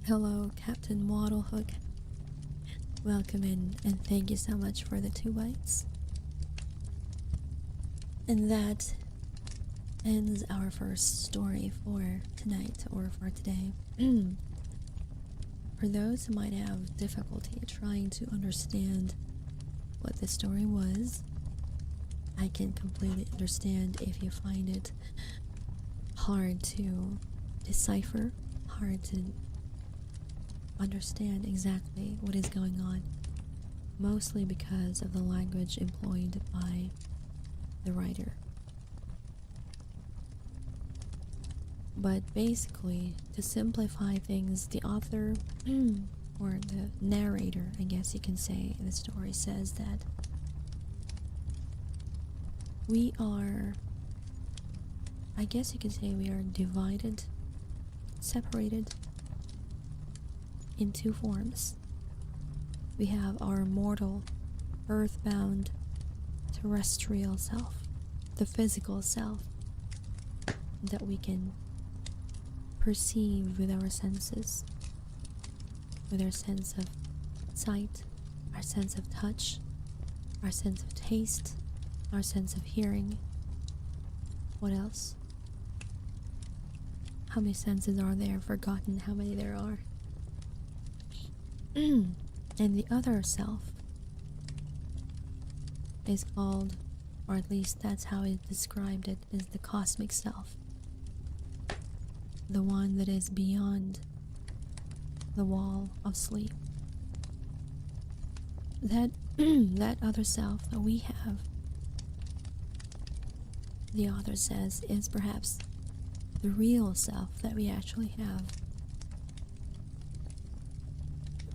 Hello, Captain Waddlehook. Welcome in, and thank you so much for the 2 bites. And that ends our first story for tonight, or for today. For those who might have difficulty trying to understand what the story was, I can completely understand if you find it hard to decipher, hard to understand exactly what is going on, mostly because of the language employed by the writer. But basically, to simplify things, the author, or the narrator, I guess you can say, in the story says that we are, I guess you could say, we are divided, separated in two forms. We have our mortal, earthbound, terrestrial self, the physical self that we can perceive with our senses, with our sense of sight, our sense of touch, our sense of taste, our sense of hearing. What else? How many senses are there? Forgotten how many there are. And the other self is called, or at least that's how it described it, is the cosmic self. The one that is beyond the wall of sleep. That that other self that we have, the author says, is perhaps the real self that we actually have.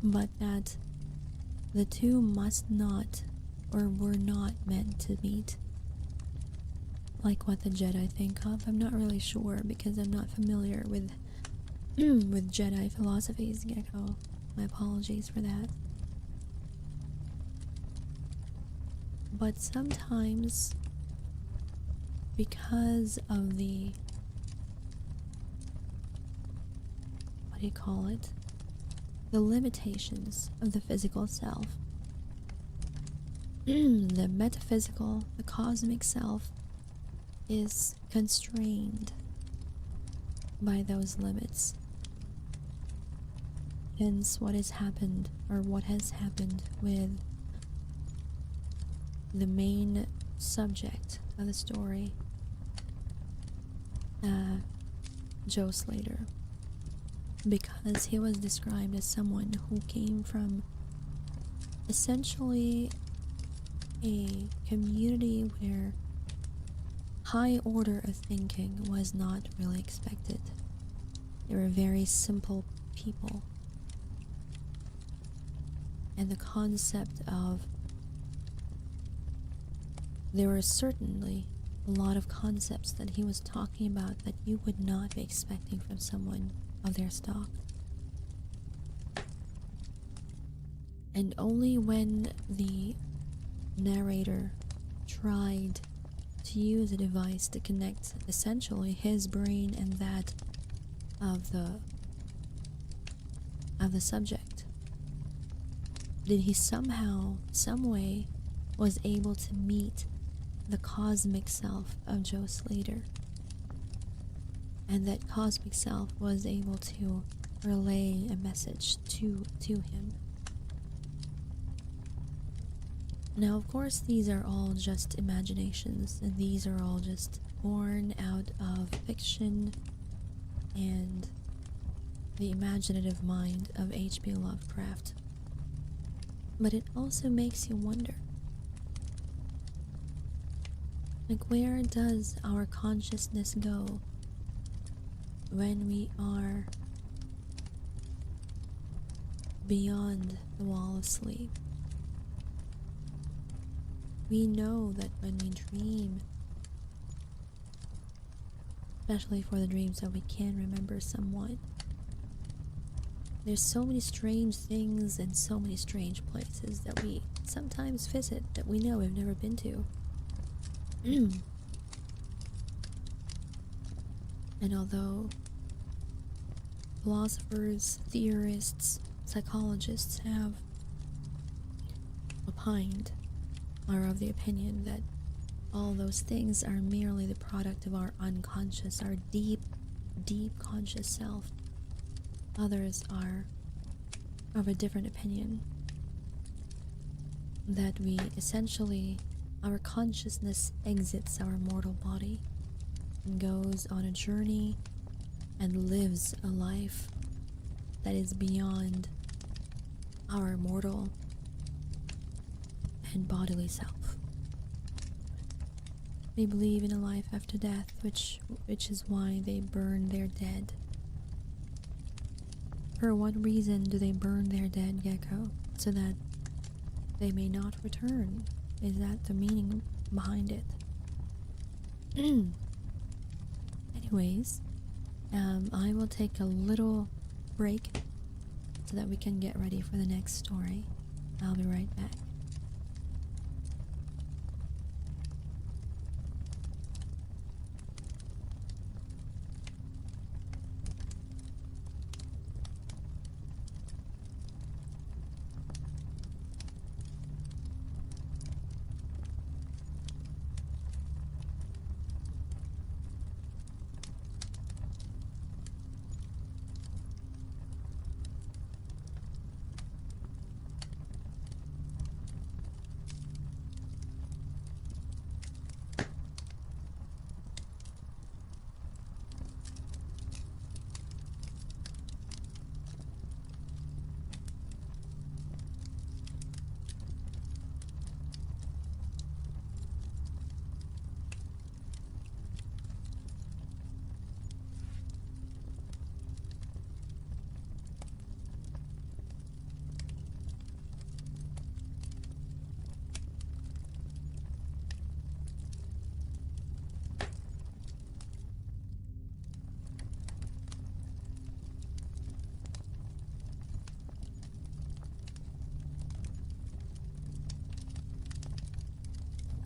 But that the two must not, or were not meant to meet. Like what the Jedi think of. I'm not really sure because I'm not familiar with with Jedi philosophies, Gecko. My apologies for that. But sometimes, because of the, what do you call it? The limitations of the physical self, the metaphysical, the cosmic self is constrained by those limits. Hence what has happened, or what has happened with the main subject of the story, Joe Slater, because he was described as someone who came from essentially a community where high order of thinking was not really expected. They were very simple people. And the concept of, there were certainly a lot of concepts that he was talking about that you would not be expecting from someone of their stock. And only when the narrator tried to use a device to connect essentially his brain and that of the subject, did he somehow, some way, was able to meet the cosmic self of Joe Slater. And that cosmic self was able to relay a message to him. Now, of course, these are all just imaginations, and these are all just born out of fiction and the imaginative mind of H.P. Lovecraft. But it also makes you wonder, like, where does our consciousness go when we are beyond the wall of sleep? We know that when we dream, especially for the dreams that we can remember somewhat, there's so many strange things and so many strange places that we sometimes visit that we know we've never been to. And although philosophers, theorists, psychologists have opined, are of the opinion that all those things are merely the product of our unconscious, our deep, deep conscious self, others are of a different opinion, that we essentially, our consciousness exits our mortal body and goes on a journey and lives a life that is beyond our mortal and bodily self. They believe in a life after death, which is why they burn their dead. For what reason do they burn their dead, Gecko? So that they may not return? Is that the meaning behind it? Anyways, I will take a little break so that we can get ready for the next story. I'll be right back.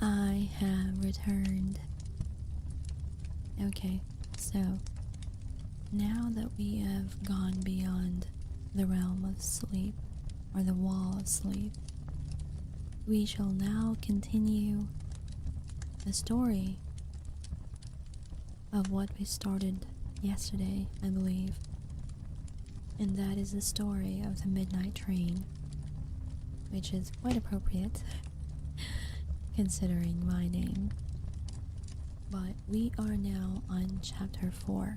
I have returned. Okay, so now that we have gone beyond the realm of sleep, or the wall of sleep, we shall now continue the story of what we started yesterday, I believe. And that is the story of the Midnight Train, which is quite appropriate considering my name. But we are now on chapter 4,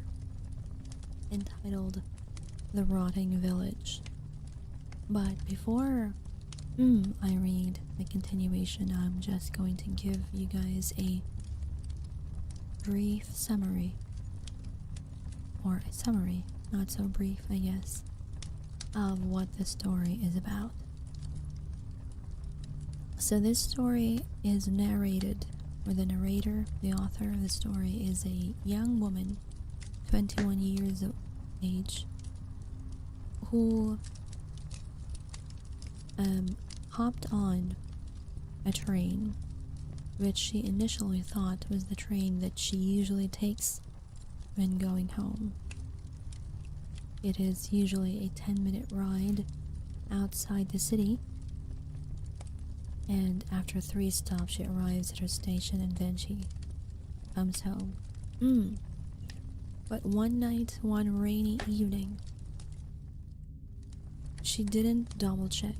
entitled The Rotting Village. But before I read the continuation, I'm just going to give you guys a brief summary, or a summary, not so brief I guess, of what the story is about. So this story is narrated, or the narrator, the author of the story, is a young woman, 21 years of age, who hopped on a train, which she initially thought was the train that she usually takes when going home. It is usually a 10-minute ride outside the city, and after 3 stops she arrives at her station and then she comes home. But one night, one rainy evening, she didn't double check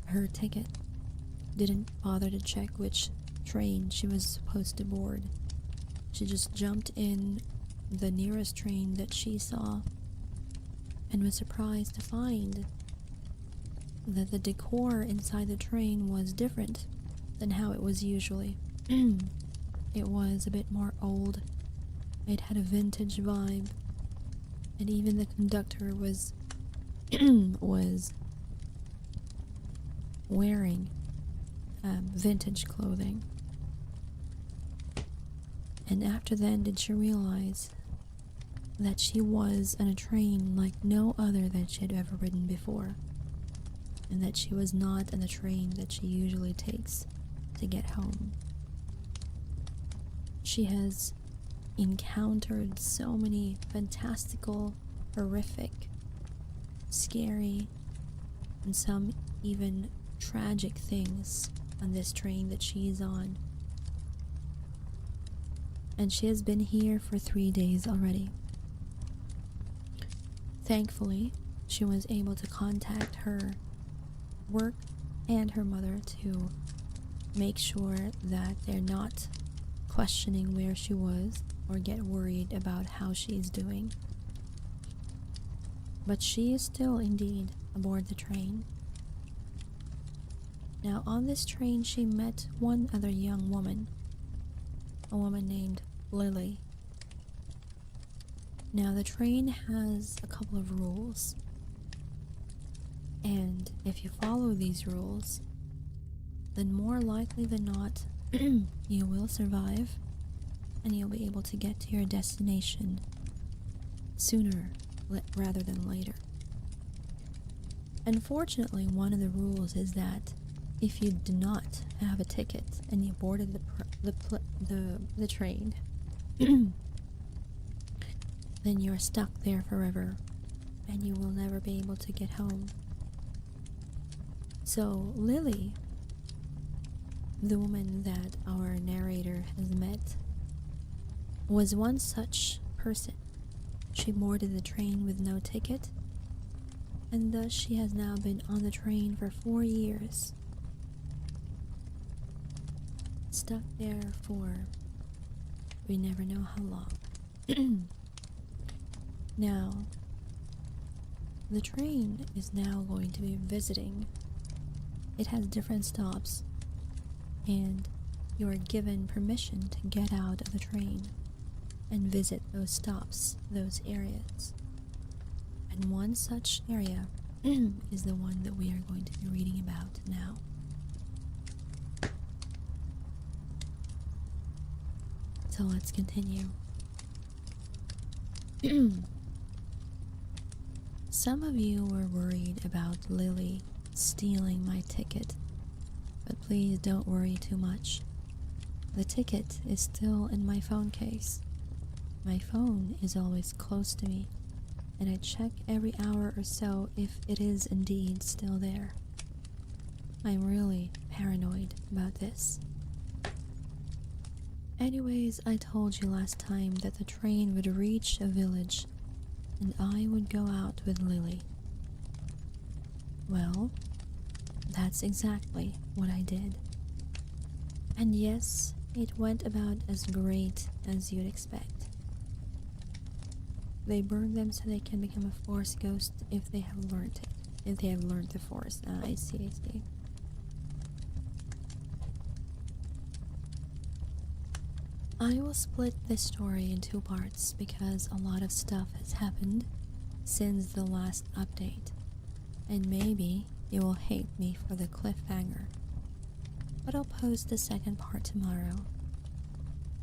her ticket, didn't bother to check which train she was supposed to board. She just jumped in the nearest train that she saw and was surprised to find that the decor inside the train was different than how it was usually. It was a bit more old. It had a vintage vibe, and even the conductor was was wearing vintage clothing. And after then did she realize that she was on a train like no other that she had ever ridden before, and that she was not on the train that she usually takes to get home. She has encountered so many fantastical, horrific, scary, and some even tragic things on this train that she is on. And she has been here for 3 days already. Thankfully, she was able to contact her work and her mother to make sure that they're not questioning where she was or get worried about how she is doing. But she is still indeed aboard the train. Now on this train she met one other young woman a woman named Lily. Now, the train has a couple of rules, and if you follow these rules, then more likely than not, you will survive and you'll be able to get to your destination sooner rather than later. Unfortunately, one of the rules is that if you do not have a ticket and you boarded the train, then you're stuck there forever and you will never be able to get home. So Lily, the woman that our narrator has met, was one such person. She boarded the train with no ticket, and thus she has now been on the train for 4 years. Stuck there for we never know how long. Now, the train is now going to be visiting. It has different stops, and you are given permission to get out of the train and visit those stops, those areas. And one such area is the one that we are going to be reading about now. So let's continue. Some of you were worried about Lily stealing my ticket, but please don't worry too much. The ticket is still in my phone case. My phone is always close to me, and I check every hour or so if it is indeed still there. I'm really paranoid about this. Anyways, I told you last time that the train would reach a village and I would go out with Lily. Well, that's exactly what I did. And yes, it went about as great as you'd expect. They burn them so they can become a force ghost if they have learned it. If they have learned the force. I see. I will split this story in 2 parts because a lot of stuff has happened since the last update, and maybe you will hate me for the cliffhanger, but I'll post the second part tomorrow.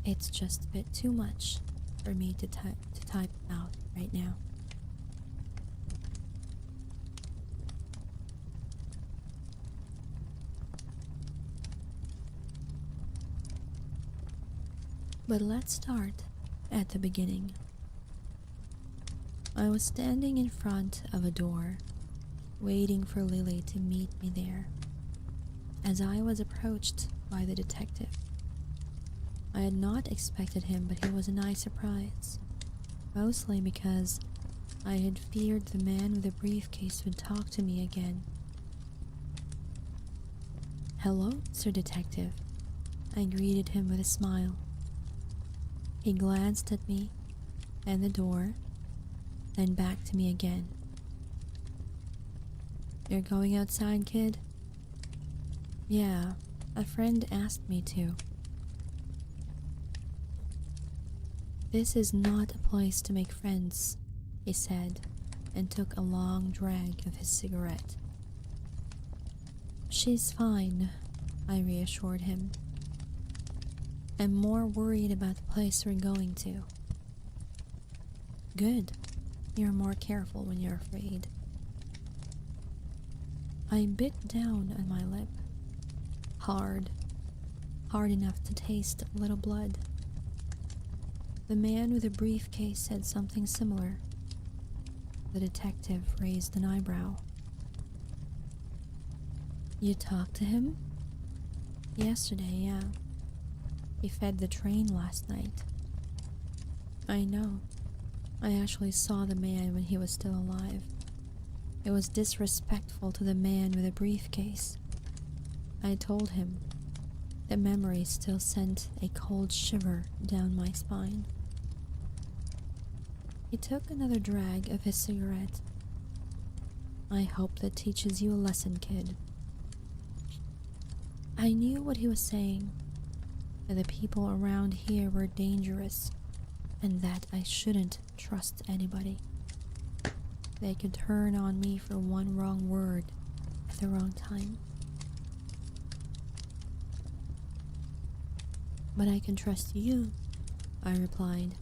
It's just a bit too much for me to type out right now. But let's start at the beginning. I was standing in front of a door, waiting for Lily to meet me there, as I was approached by the detective. I had not expected him, but he was a nice surprise, mostly because I had feared the man with the briefcase would talk to me again. "Hello, Sir Detective," I greeted him with a smile. He glanced at me and the door, then back to me again. "You're going outside, kid?" "Yeah, a friend asked me to." "This is not a place to make friends," he said, and took a long drag of his cigarette. "She's fine," I reassured him. "I'm more worried about the place we're going to." "Good. You're more careful when you're afraid." I bit down on my lip. Hard enough to taste a little blood. The man with the briefcase said something similar. The detective raised an eyebrow. "You talked to him?" "Yesterday, yeah. He fed the train last night." "I know. I actually saw the man when he was still alive. It was disrespectful to the man with the briefcase. I told him. The memory still sent a cold shiver down my spine." He took another drag of his cigarette. "I hope that teaches you a lesson, kid." I knew what he was saying. that the people around here were dangerous and that I shouldn't trust anybody. They could turn on me for one wrong word at the wrong time. But I can trust you, I replied,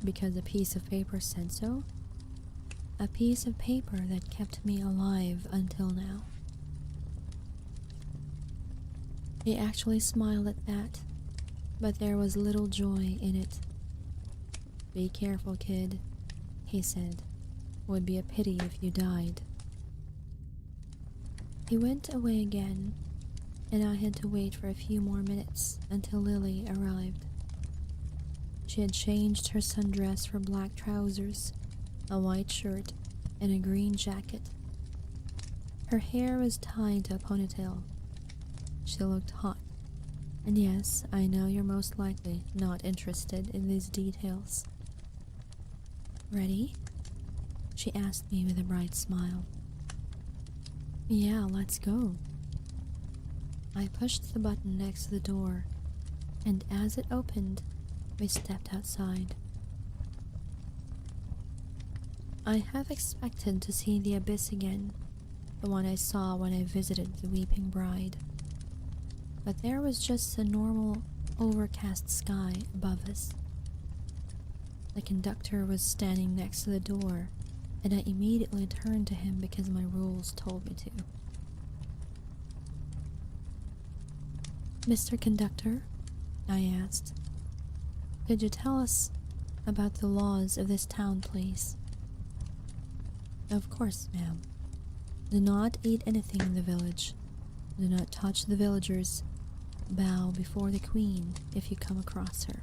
because a piece of paper said so. A piece of paper that kept me alive until now. He actually smiled at that, but there was little joy in it. Be careful, kid, he said. Would be a pity if you died. He went away again, and I had to wait for a few more minutes until Lily arrived. She had changed her sundress for black trousers, a white shirt, and a green jacket. Her hair was tied to a ponytail. She looked hot. And yes, I know you're most likely not interested in these details. Ready? She asked me with a bright smile. Yeah, let's go. I pushed the button next to the door, and as it opened, we stepped outside. I have expected to see the abyss again, the one I saw when I visited the Weeping Bride. But there was just a normal, overcast sky above us. The conductor was standing next to the door, and I immediately turned to him because my rules told me to. Mr. Conductor, I asked, could you tell us about the laws of this town, please? Of course, ma'am. Do not eat anything in the village. Do not touch the villagers. Bow before the queen if you come across her.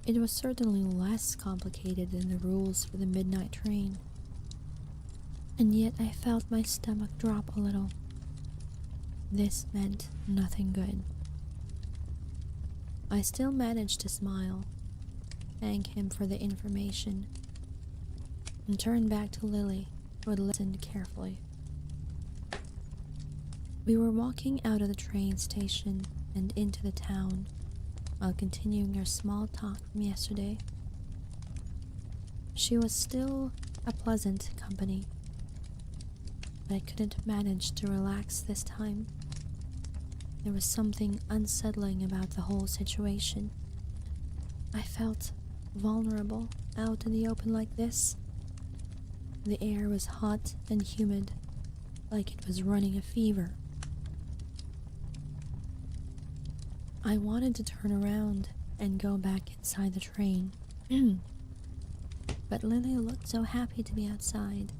It was certainly less complicated than the rules for the midnight train, and yet I felt my stomach drop a little. This meant nothing good. I still managed to smile, thank him for the information, and turned back to Lily, who had listened carefully. We were walking out of the train station and into the town while continuing our small talk from yesterday. She was still a pleasant company, but I couldn't manage to relax this time. There was something unsettling about the whole situation. I felt vulnerable out in the open like this. The air was hot and humid, like it was running a fever. I wanted to turn around and go back inside the train, but Lily looked so happy to be outside,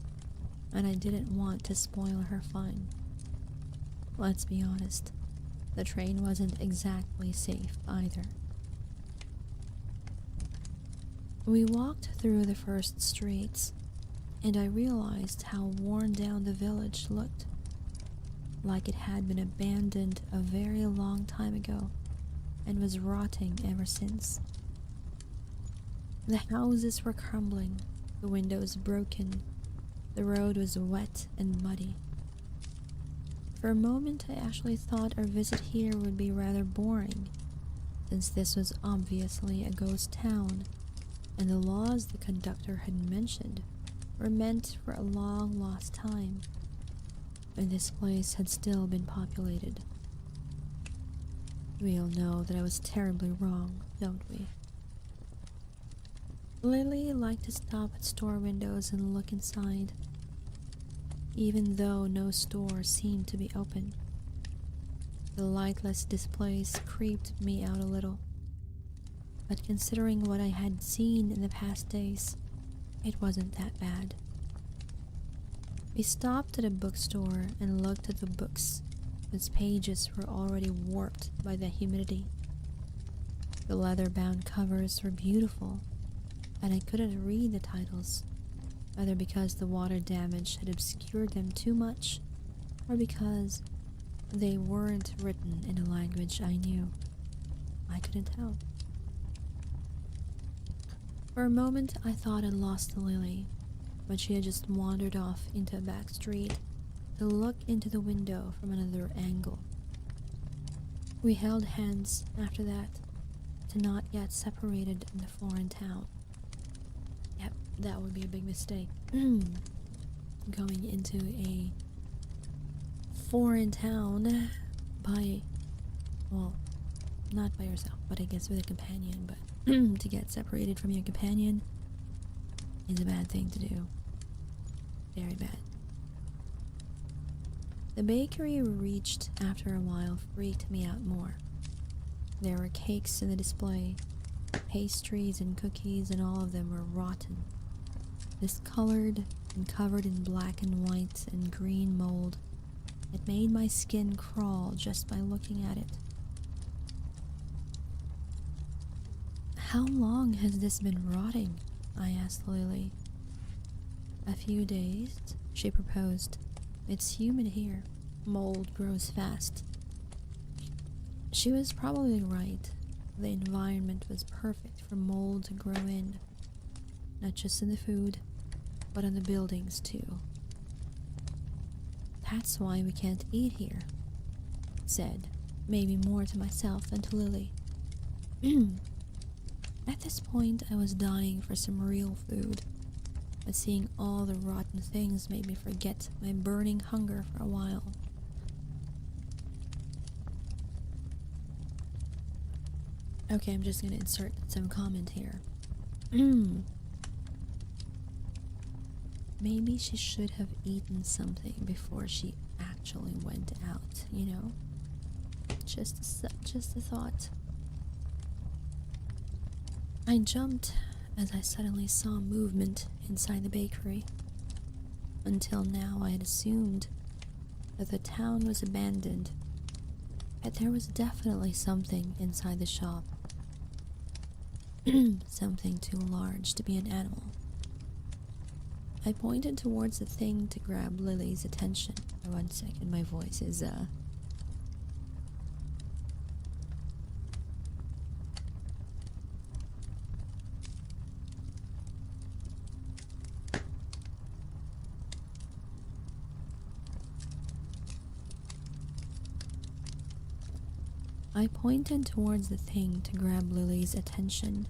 and I didn't want to spoil her fun. Let's be honest, the train wasn't exactly safe either. We walked through the first streets, and I realized how worn down the village looked, like it had been abandoned a very long time ago and was rotting ever since. The houses were crumbling, the windows broken, the road was wet and muddy. For a moment I actually thought our visit here would be rather boring, since this was obviously a ghost town, and the laws the conductor had mentioned were meant for a long lost time, and this place had still been populated. We all know that I was terribly wrong, don't we? Lily liked to stop at store windows and look inside, even though no store seemed to be open. The lightless displays creeped me out a little, but considering what I had seen in the past days, it wasn't that bad. We stopped at a bookstore and looked at the books, whose pages were already warped by the humidity. The leather-bound covers were beautiful, and I couldn't read the titles, either because the water damage had obscured them too much, or because they weren't written in a language I knew. I couldn't tell. For a moment I thought I'd lost Lily, but she had just wandered off into a back street to look into the window from another angle. We held hands after that to not get separated in the foreign town. Yep, that would be a big mistake. Going into a foreign town by, well, not by yourself, but I guess with a companion, but to get separated from your companion is a bad thing to do. Very bad. The bakery we reached after a while freaked me out more. There were cakes in the display, pastries and cookies, and all of them were rotten, discolored and covered in black and white and green mold. It made my skin crawl just by looking at it. How long has this been rotting? I asked Lily. A few days, she proposed. It's humid here. Mold grows fast. She was probably right. The environment was perfect for mold to grow in. Not just in the food, but in the buildings too. That's why we can't eat here, said, maybe more to myself than to Lily. At this point, I was dying for some real food, but seeing all the rotten things made me forget my burning hunger for a while. Okay, I'm just gonna insert some comment here. Maybe she should have eaten something before she actually went out, you know? Just a thought. I jumped as I suddenly saw movement inside the bakery. Until now, I had assumed that the town was abandoned, but there was definitely something inside the shop. Something too large to be an animal. I pointed towards the thing to grab Lily's attention. 1 second, my voice is, I pointed towards the thing to grab Lily's attention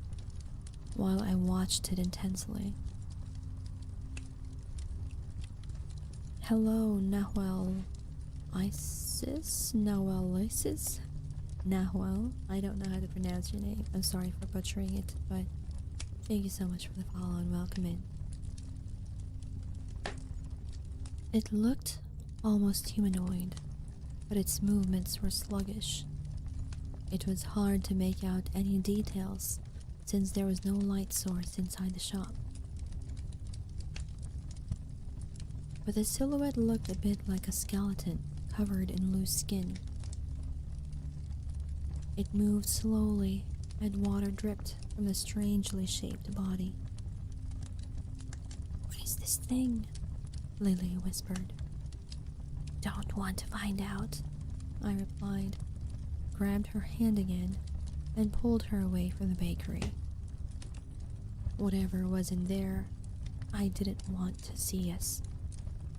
while I watched it intensely. Hello, Nahuel Isis? Nahuel Isis? Nahuel? I don't know how to pronounce your name. I'm sorry for butchering it, but thank you so much for the follow and welcome in. It looked almost humanoid, but its movements were sluggish. It was hard to make out any details since there was no light source inside the shop. But the silhouette looked a bit like a skeleton covered in loose skin. It moved slowly and water dripped from the strangely shaped body. What is this thing? Lily whispered. Don't want to find out, I replied, grabbed her hand again, and pulled her away from the bakery. Whatever was in there, I didn't want to see us.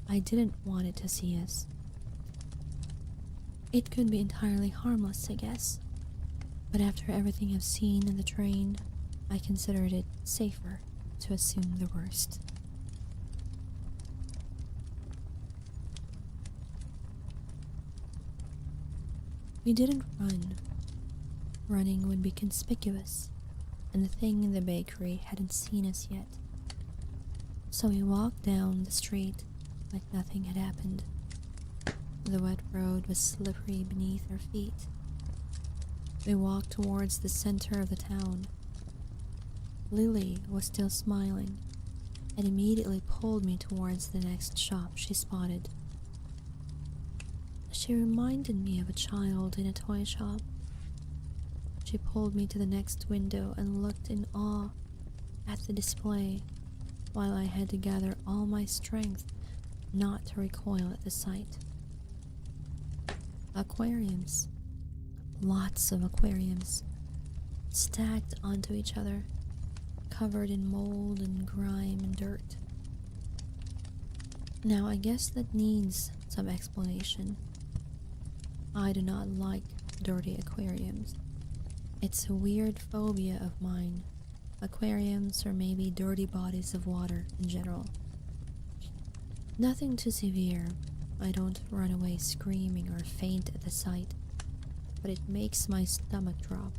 I didn't want it to see us. It could be entirely harmless, I guess, but after everything I've seen in the train, I considered it safer to assume the worst. We didn't run. Running would be conspicuous, and the thing in the bakery hadn't seen us yet. So we walked down the street like nothing had happened. The wet road was slippery beneath our feet. We walked towards the center of the town. Lily was still smiling and immediately pulled me towards the next shop she spotted. She reminded me of a child in a toy shop. She pulled me to the next window and looked in awe at the display while I had to gather all my strength not to recoil at the sight. Aquariums. Lots of aquariums. Stacked onto each other, covered in mold and grime and dirt. Now I guess that needs some explanation. I do not like dirty aquariums. It's a weird phobia of mine. Aquariums, or maybe dirty bodies of water in general. Nothing too severe. I don't run away screaming or faint at the sight, but it makes my stomach drop.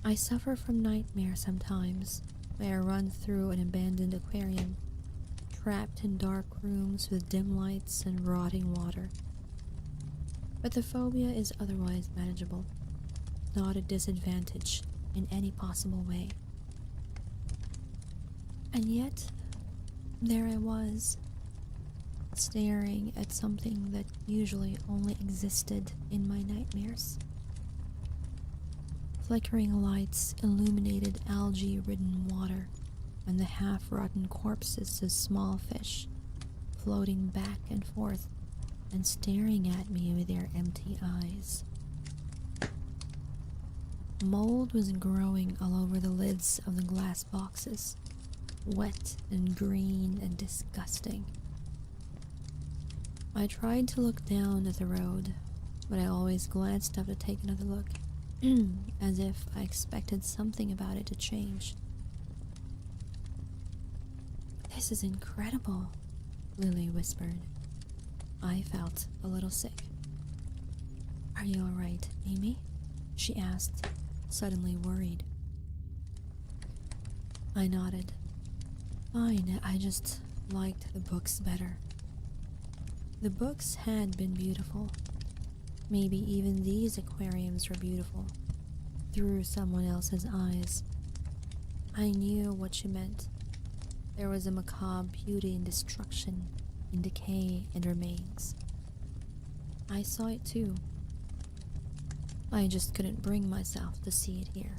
I suffer from nightmares sometimes, where I run through an abandoned aquarium, trapped in dark rooms with dim lights and rotting water. But the phobia is otherwise manageable, not a disadvantage in any possible way. And yet, there I was, staring at something that usually only existed in my nightmares. Flickering lights illuminated algae-ridden water and the half-rotten corpses of small fish floating back and forth and staring at me with their empty eyes. Mold was growing all over the lids of the glass boxes, wet and green and disgusting. I tried to look down at the road, but I always glanced up to take another look, as if I expected something about it to change. "This is incredible," Lily whispered. I felt a little sick. "Are you alright, Amy?" she asked, suddenly worried. I nodded. "Fine, I just liked the books better." The books had been beautiful. Maybe even these aquariums were beautiful, through someone else's eyes. I knew what she meant. There was a macabre beauty in destruction, in decay and remains. I saw it too. I just couldn't bring myself to see it here.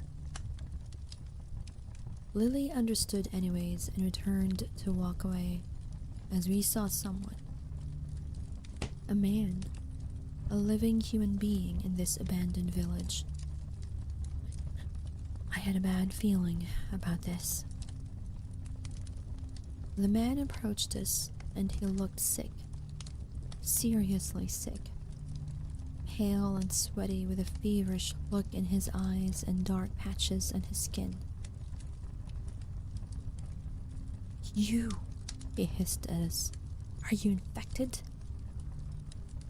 Lily understood anyways and returned to walk away as we saw someone. A man. A living human being in this abandoned village. I had a bad feeling about this. The man approached us and he looked sick. Seriously sick. Pale and sweaty with a feverish look in his eyes and dark patches on his skin. "You," he hissed at us. "Are you infected?"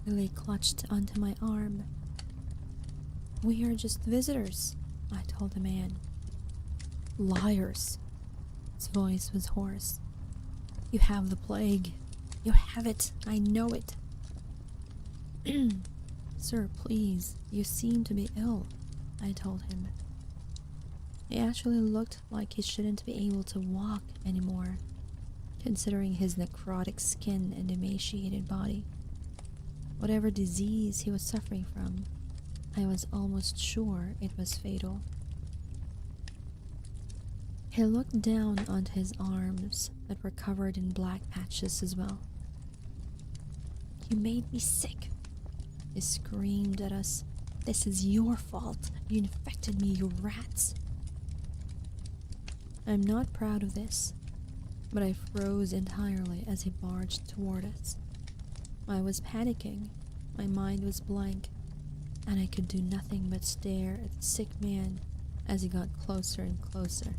Lily clutched onto my arm. "We are just visitors," I told the man. "Liars." His voice was hoarse. "You have the plague. You have it. I know it." "Sir, please. You seem to be ill," I told him. He actually looked like he shouldn't be able to walk anymore, considering his necrotic skin and emaciated body. Whatever disease he was suffering from, I was almost sure it was fatal. He looked down onto his arms that were covered in black patches as well. "You made me sick," he screamed at us. "This is your fault. You infected me, you rats." I'm not proud of this, but I froze entirely as he barged toward us. I was panicking, my mind was blank, and I could do nothing but stare at the sick man as he got closer and closer,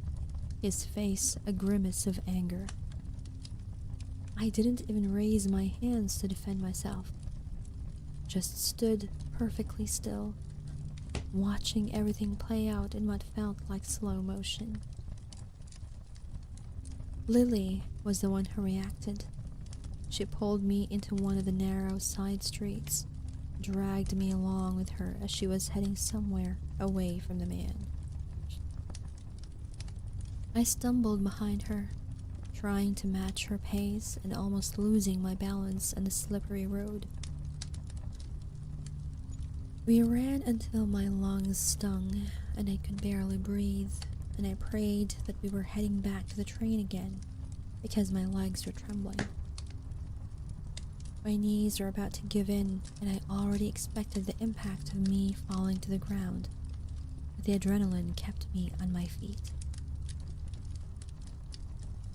his face a grimace of anger. I didn't even raise my hands to defend myself, just stood perfectly still, watching everything play out in what felt like slow motion. Lily was the one who reacted. She pulled me into one of the narrow side streets, dragged me along with her as she was heading somewhere away from the man. I stumbled behind her, trying to match her pace and almost losing my balance on the slippery road. We ran until my lungs stung and I could barely breathe, and I prayed that we were heading back to the train again because my legs were trembling. My knees were about to give in, and I already expected the impact of me falling to the ground, but the adrenaline kept me on my feet.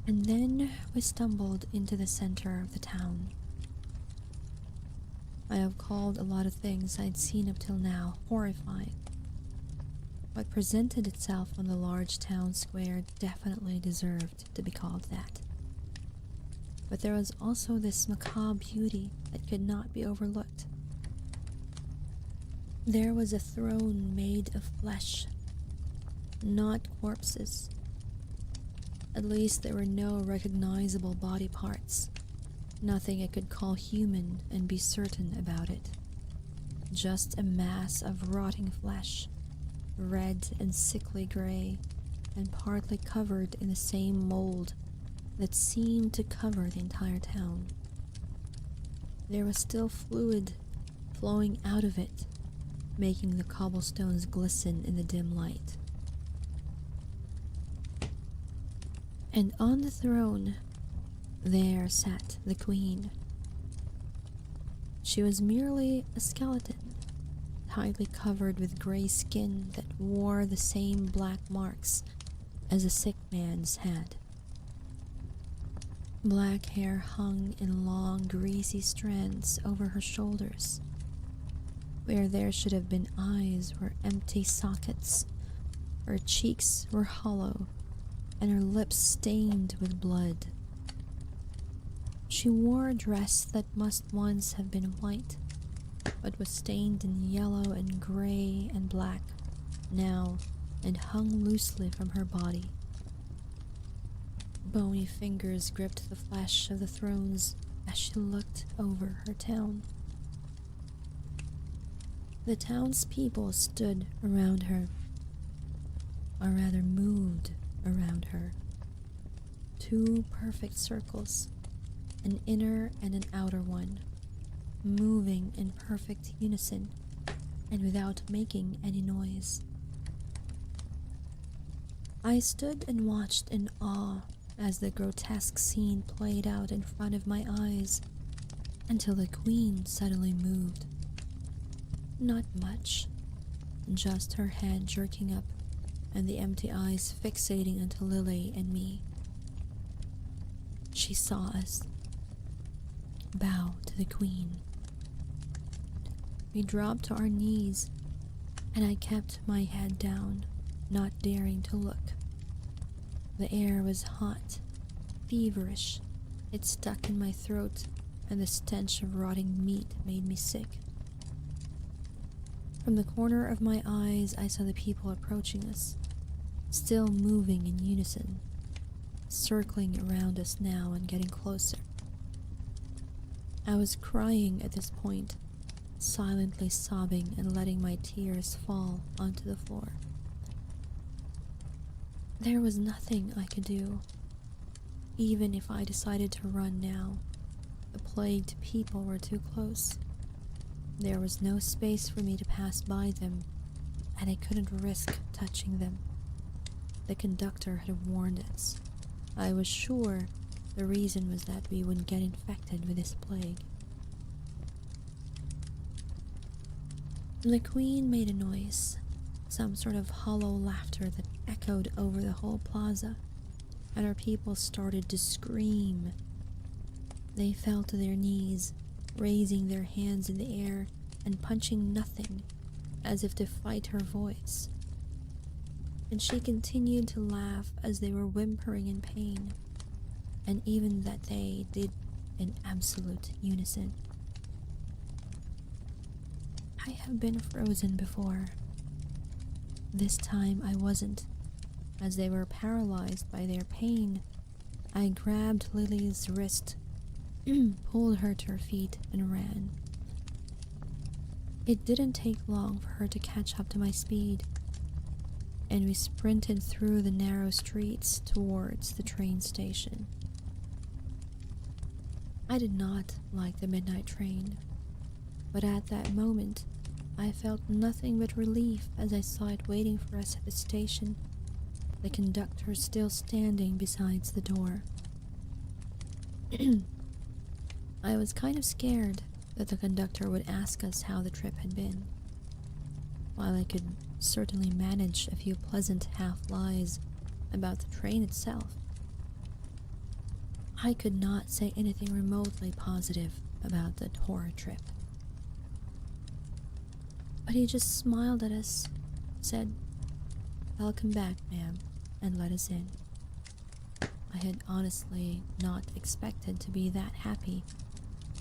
And then we stumbled into the center of the town. I have called a lot of things I'd seen up till now horrifying. What presented itself on the large town square definitely deserved to be called that. But there was also this macabre beauty that could not be overlooked. There was a throne made of flesh, not corpses. At least there were no recognizable body parts. Nothing I could call human and be certain about it. Just a mass of rotting flesh, red and sickly gray, and partly covered in the same mold that seemed to cover the entire town. There was still fluid flowing out of it, making the cobblestones glisten in the dim light. And on the throne, there sat the queen. She was merely a skeleton, tightly covered with gray skin that wore the same black marks as a sick man's had. Black hair hung in long, greasy strands over her shoulders. Where there should have been eyes were empty sockets. Her cheeks were hollow, and her lips stained with blood. She wore a dress that must once have been white, but was stained in yellow and gray and black now, and hung loosely from her body. Bony fingers gripped the flesh of the thrones as she looked over her town. The townspeople stood around her, or rather moved around her. Two perfect circles, an inner and an outer one, moving in perfect unison and without making any noise. I stood and watched in awe as the grotesque scene played out in front of my eyes until the queen suddenly moved. Not much, just her head jerking up and the empty eyes fixating onto Lily and me. She saw us. Bow to the queen. We dropped to our knees, and I kept my head down, not daring to look. The air was hot, feverish. It stuck in my throat, and the stench of rotting meat made me sick. From the corner of my eyes, I saw the people approaching us, still moving in unison, circling around us now and getting closer. I was crying at this point, silently sobbing and letting my tears fall onto the floor. There was nothing I could do. Even if I decided to run now, the plagued people were too close. There was no space for me to pass by them, and I couldn't risk touching them. The conductor had warned us. I was sure the reason was that we wouldn't get infected with this plague. The queen made a noise, some sort of hollow laughter that echoed over the whole plaza, and our people started to scream. They fell to their knees, raising their hands in the air and punching nothing, as if to fight her voice. And she continued to laugh as they were whimpering in pain, and even that they did in absolute unison. I have been frozen before. This time I wasn't. As they were paralyzed by their pain, I grabbed Lily's wrist, pulled her to her feet, and ran. It didn't take long for her to catch up to my speed, and we sprinted through the narrow streets towards the train station. I did not like the midnight train, but at that moment, I felt nothing but relief as I saw it waiting for us at the station, the conductor still standing beside the door. I was kind of scared that the conductor would ask us how the trip had been. While I could certainly manage a few pleasant half-lies about the train itself, I could not say anything remotely positive about the horror trip. But he just smiled at us, said, "Welcome back, ma'am," and let us in. I had honestly not expected to be that happy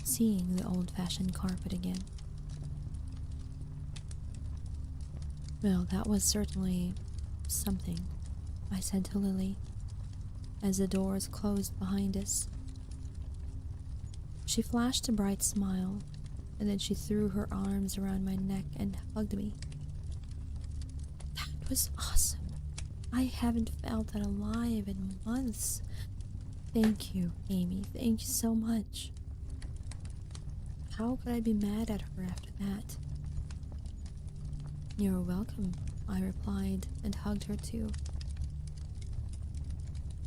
seeing the old-fashioned carpet again. Well, that was certainly something, I said to Lily, as the doors closed behind us. She flashed a bright smile, and then she threw her arms around my neck and hugged me. That was awesome. I haven't felt that alive in months. Thank you, Amy. Thank you so much. How could I be mad at her after that? You're welcome, I replied and hugged her too.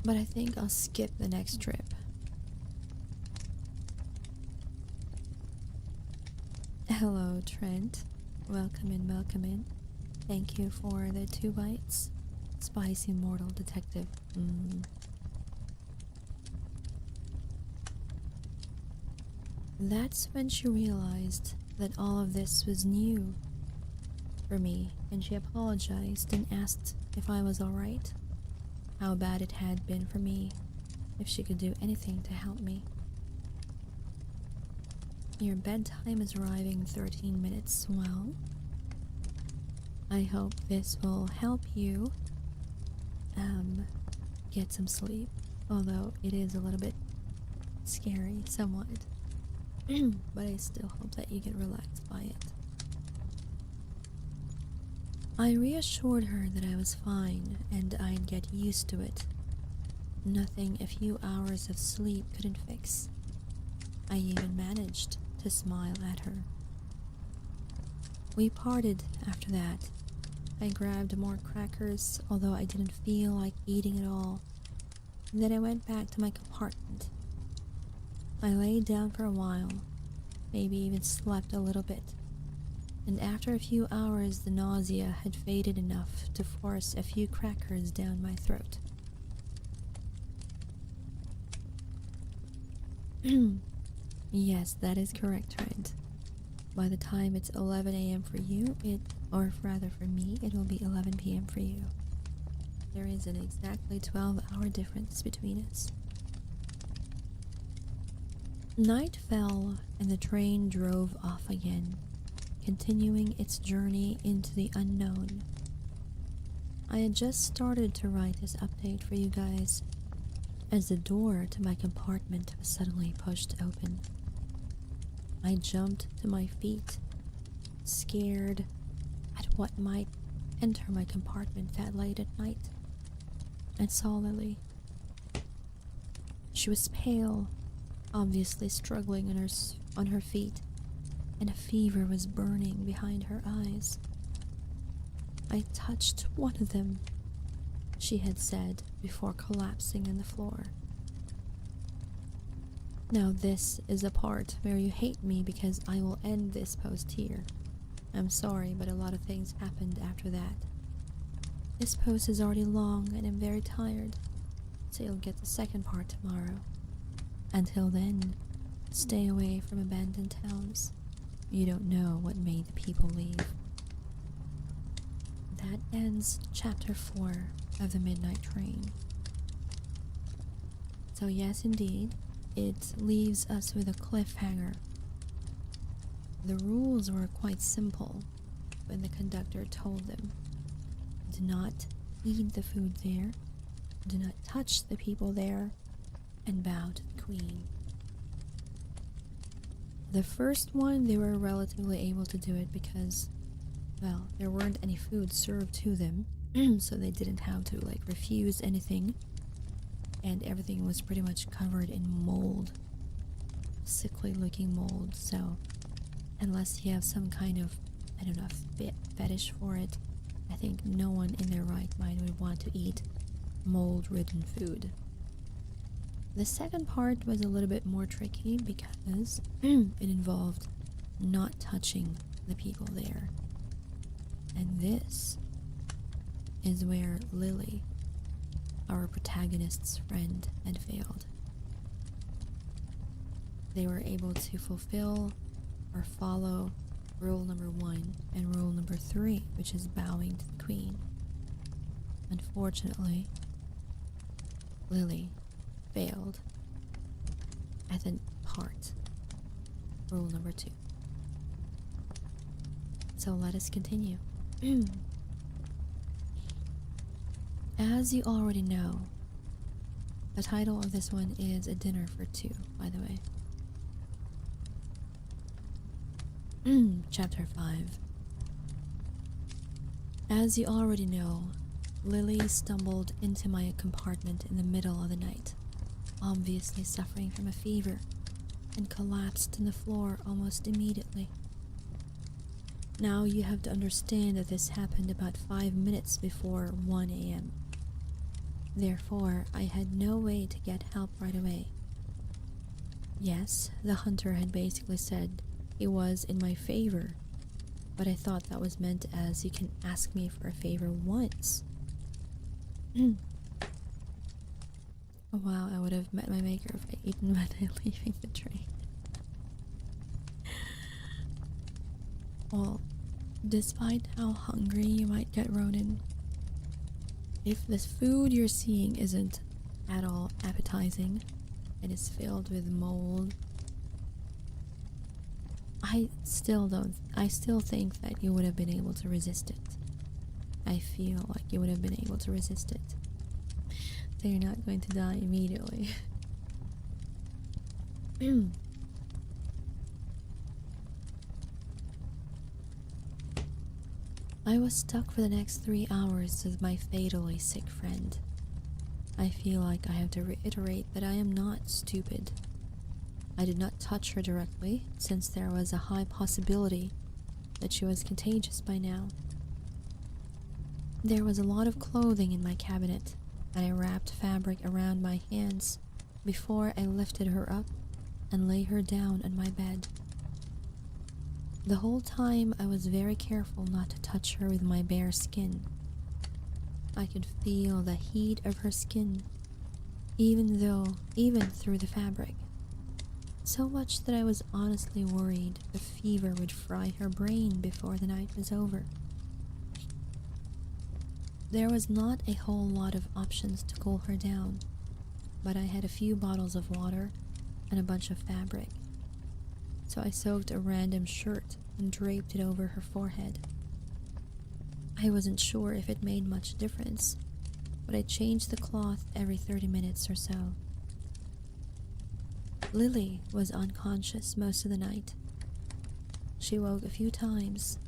But I think I'll skip the next trip. Hello, Trent. Welcome in, welcome in. Thank you for the 2 bites. Spicy mortal detective. That's when she realized that all of this was new for me, and she apologized and asked if I was alright, how bad it had been for me, if she could do anything to help me. Your bedtime is arriving in 13 minutes. Well, I hope this will help you get some sleep, although it is a little bit scary, somewhat. But I still hope that you get relaxed by it. I reassured her that I was fine and I'd get used to it. Nothing a few hours of sleep couldn't fix. I even managed to smile at her. We parted after that. I grabbed more crackers, although I didn't feel like eating at all. And then I went back to my compartment. I laid down for a while, maybe even slept a little bit. And after a few hours, the nausea had faded enough to force a few crackers down my throat. Yes, that is correct, Trent. By the time it's 11 a.m. for you, or rather for me, it will be 11 p.m. for you. There is an exactly 12-hour difference between us. Night fell and the train drove off again, continuing its journey into the unknown. I had just started to write this update for you guys as the door to my compartment was suddenly pushed open. I jumped to my feet, scared at what might enter my compartment that late at night, and saw Lily. She was pale, obviously struggling on her feet, and a fever was burning behind her eyes. I touched one of them, she had said before collapsing on the floor. Now this is a part where you hate me because I will end this post here. I'm sorry, but a lot of things happened after that. This post is already long and I'm very tired, so you'll get the second part tomorrow. Until then, stay away from abandoned towns. You don't know what made the people leave. That ends chapter 4 of The Midnight Train. So yes, indeed, it leaves us with a cliffhanger. The rules were quite simple when the conductor told them. Do not eat the food there, do not touch the people there, and bow to the Queen. The first one, they were relatively able to do it because, well, there weren't any food served to them, so they didn't have to, refuse anything, and everything was pretty much covered in mold. Sickly looking mold, so unless you have some kind of, I don't know, fetish for it, I think no one in their right mind would want to eat mold-ridden food. The second part was a little bit more tricky because it involved not touching the people there. And this is where Lily, our protagonist's friend, had failed. They were able to fulfill or follow rule number 1 and rule number 3, which is bowing to the queen. Unfortunately, Lily failed at the part, rule number 2. So let us continue. As you already know, the title of this one is A Dinner for Two, by the way. Chapter 5. As you already know, Lily stumbled into my compartment in the middle of the night, obviously suffering from a fever, and collapsed on the floor almost immediately. Now you have to understand that this happened about 5 minutes before 1 a.m. Therefore, I had no way to get help right away. Yes, the hunter had basically said he was in my favor, but I thought that was meant as you can ask me for a favor once. Oh, wow, I would have met my maker if I eaten when I leaving the train. Well, despite how hungry you might get, Ronan, if this food you're seeing isn't at all appetizing and is filled with mold, I still think that you would have been able to resist it. I feel like you would have been able to resist it. So you're not going to die immediately. I was stuck for the next 3 hours with my fatally sick friend. I feel like I have to reiterate that I am not stupid. I did not touch her directly, since there was a high possibility that she was contagious by now. There was a lot of clothing in my cabinet, and I wrapped fabric around my hands before I lifted her up and lay her down on my bed. The whole time I was very careful not to touch her with my bare skin. I could feel the heat of her skin, even through the fabric. So much that I was honestly worried the fever would fry her brain before the night was over. There was not a whole lot of options to cool her down, but I had a few bottles of water and a bunch of fabric. So I soaked a random shirt and draped it over her forehead. I wasn't sure if it made much difference, but I changed the cloth every 30 minutes or so. Lily was unconscious most of the night. She woke a few times,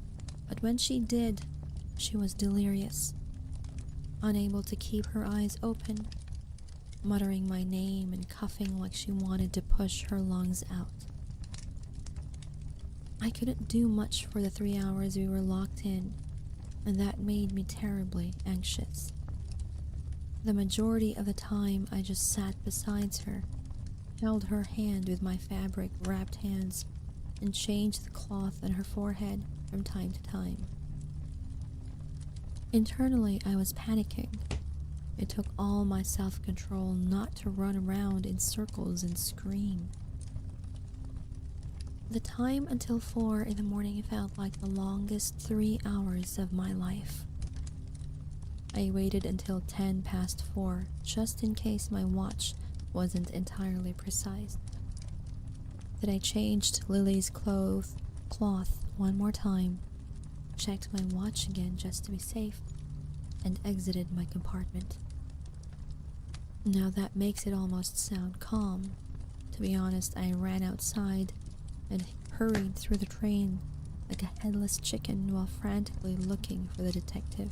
but when she did, she was delirious, unable to keep her eyes open, muttering my name and coughing like she wanted to push her lungs out. I couldn't do much for the 3 hours we were locked in, and that made me terribly anxious. The majority of the time I just sat beside her, held her hand with my fabric-wrapped hands, and changed the cloth on her forehead from time to time. Internally, I was panicking. It took all my self-control not to run around in circles and scream. The time until 4 in the morning felt like the longest 3 hours of my life. I waited until 10 past 4 just in case my watch wasn't entirely precise. Then I changed Lily's cloth one more time, checked my watch again just to be safe, and exited my compartment. Now that makes it almost sound calm. To be honest, I ran outside and hurried through the train like a headless chicken while frantically looking for the detective.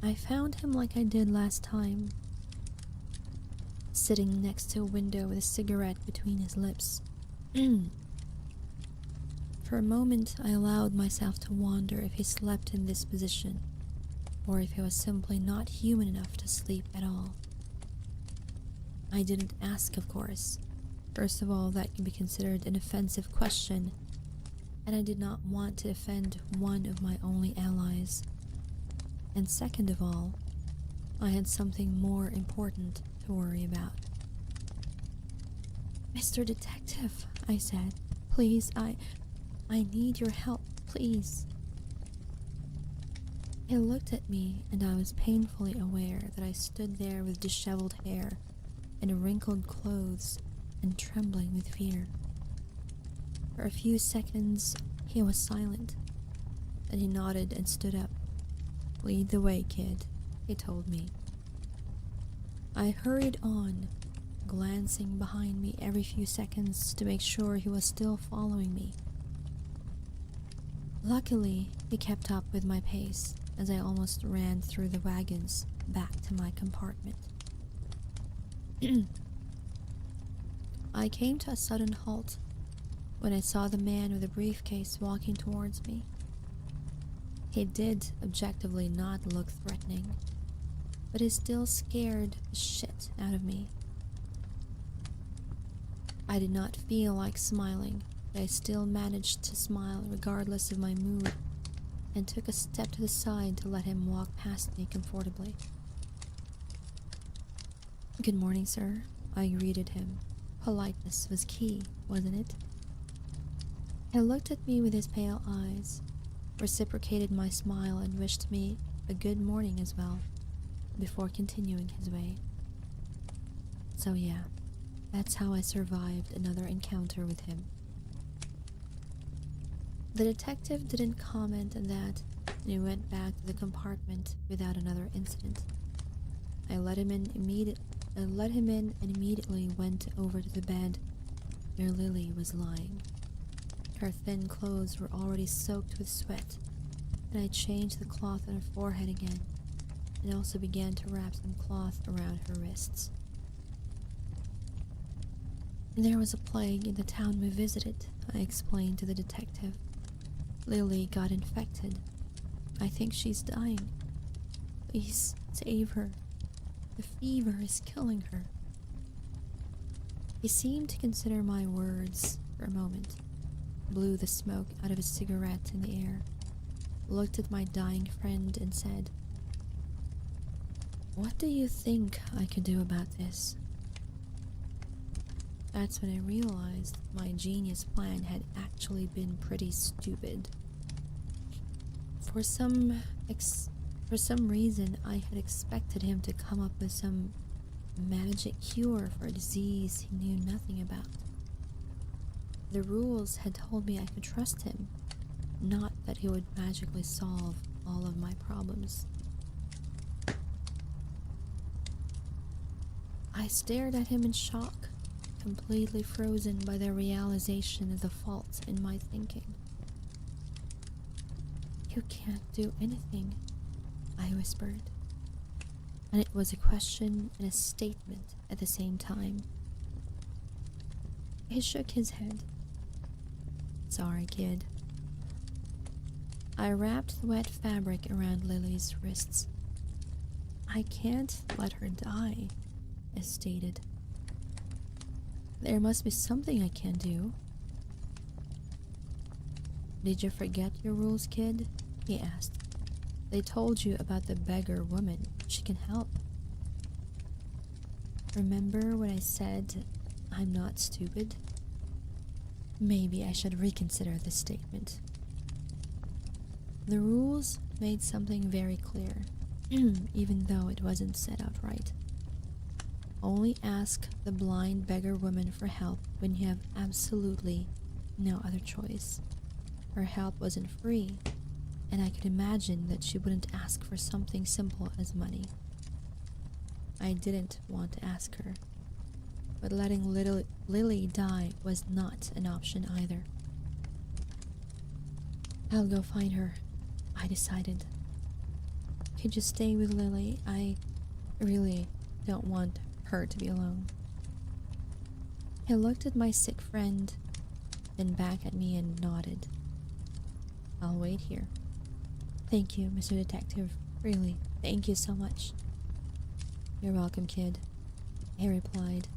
I found him like I did last time, sitting next to a window with a cigarette between his lips. For a moment, I allowed myself to wonder if he slept in this position, or if he was simply not human enough to sleep at all. I didn't ask, of course. First of all, that can be considered an offensive question, and I did not want to offend one of my only allies. And second of all, I had something more important to worry about. "Mr. Detective," I said, Please, I need your help, please. He looked at me, and I was painfully aware that I stood there with disheveled hair and wrinkled clothes and trembling with fear. For a few seconds, he was silent. Then he nodded and stood up. "Lead the way, kid," he told me. I hurried on, glancing behind me every few seconds to make sure he was still following me. Luckily, he kept up with my pace as I almost ran through the wagons back to my compartment. I came to a sudden halt when I saw the man with the briefcase walking towards me. He did objectively not look threatening, but he still scared the shit out of me. I did not feel like smiling, but I still managed to smile regardless of my mood, and took a step to the side to let him walk past me comfortably. "Good morning, sir," I greeted him. Politeness was key, wasn't it? He looked at me with his pale eyes, reciprocated my smile, and wished me a good morning as well, before continuing his way. So yeah, that's how I survived another encounter with him. The detective didn't comment on that, and he went back to the compartment without another incident. I let him in and immediately went over to the bed where Lily was lying. Her thin clothes were already soaked with sweat, and I changed the cloth on her forehead again, and also began to wrap some cloth around her wrists. "There was a plague in the town we visited," I explained to the detective. "Lily got infected. I think she's dying. Please save her. The fever is killing her." He seemed to consider my words for a moment, blew the smoke out of his cigarette in the air, looked at my dying friend, and said, "What do you think I could do about this?" That's when I realized my genius plan had actually been pretty stupid. For some reason, I had expected him to come up with some magic cure for a disease he knew nothing about. The rules had told me I could trust him, not that he would magically solve all of my problems. I stared at him in shock, completely frozen by the realization of the fault in my thinking. "You can't do anything," I whispered, and it was a question and a statement at the same time. He shook his head. "Sorry, kid." I wrapped the wet fabric around Lily's wrists. "I can't let her die," I stated. "There must be something I can do." "Did you forget your rules, kid?" he asked. "They told you about the beggar woman. She can help." Remember when I said I'm not stupid? Maybe I should reconsider this statement. The rules made something very clear, even though it wasn't said outright. Only ask the blind beggar woman for help when you have absolutely no other choice. Her help wasn't free, and I could imagine that she wouldn't ask for something simple as money. I didn't want to ask her, but letting Lily die was not an option either. "I'll go find her," I decided. "Could you stay with Lily? I really don't want her to be alone." He looked at my sick friend, then back at me and nodded. "I'll wait here." "Thank you, Mr. Detective. Really, thank you so much." "You're welcome, kid," he replied,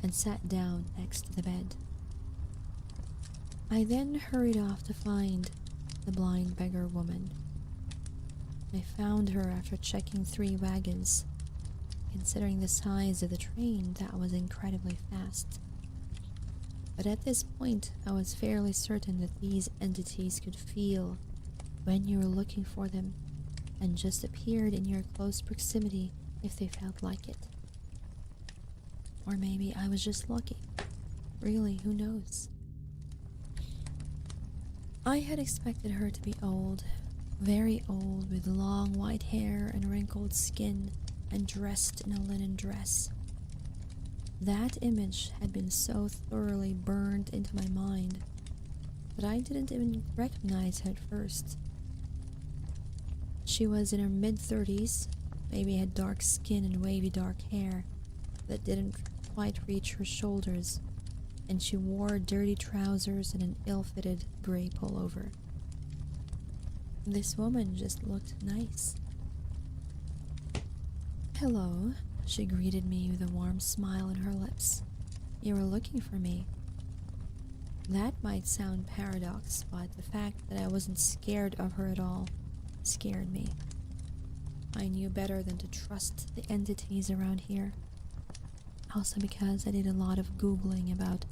and sat down next to the bed. I then hurried off to find the blind beggar woman. I found her after checking 3 wagons. Considering the size of the train, that was incredibly fast. But at this point, I was fairly certain that these entities could feel when you were looking for them and just appeared in your close proximity if they felt like it. Or maybe I was just lucky. Really, who knows? I had expected her to be old, very old, with long white hair and wrinkled skin, and dressed in a linen dress. That image had been so thoroughly burned into my mind that I didn't even recognize her at first. She was in her mid-30s, maybe had dark skin and wavy dark hair that didn't quite reach her shoulders, and she wore dirty trousers and an ill-fitted gray pullover. This woman just looked nice. "Hello," she greeted me with a warm smile on her lips. "You were looking for me." That might sound paradox, but the fact that I wasn't scared of her at all scared me. I knew better than to trust the entities around here. Also because I did a lot of Googling about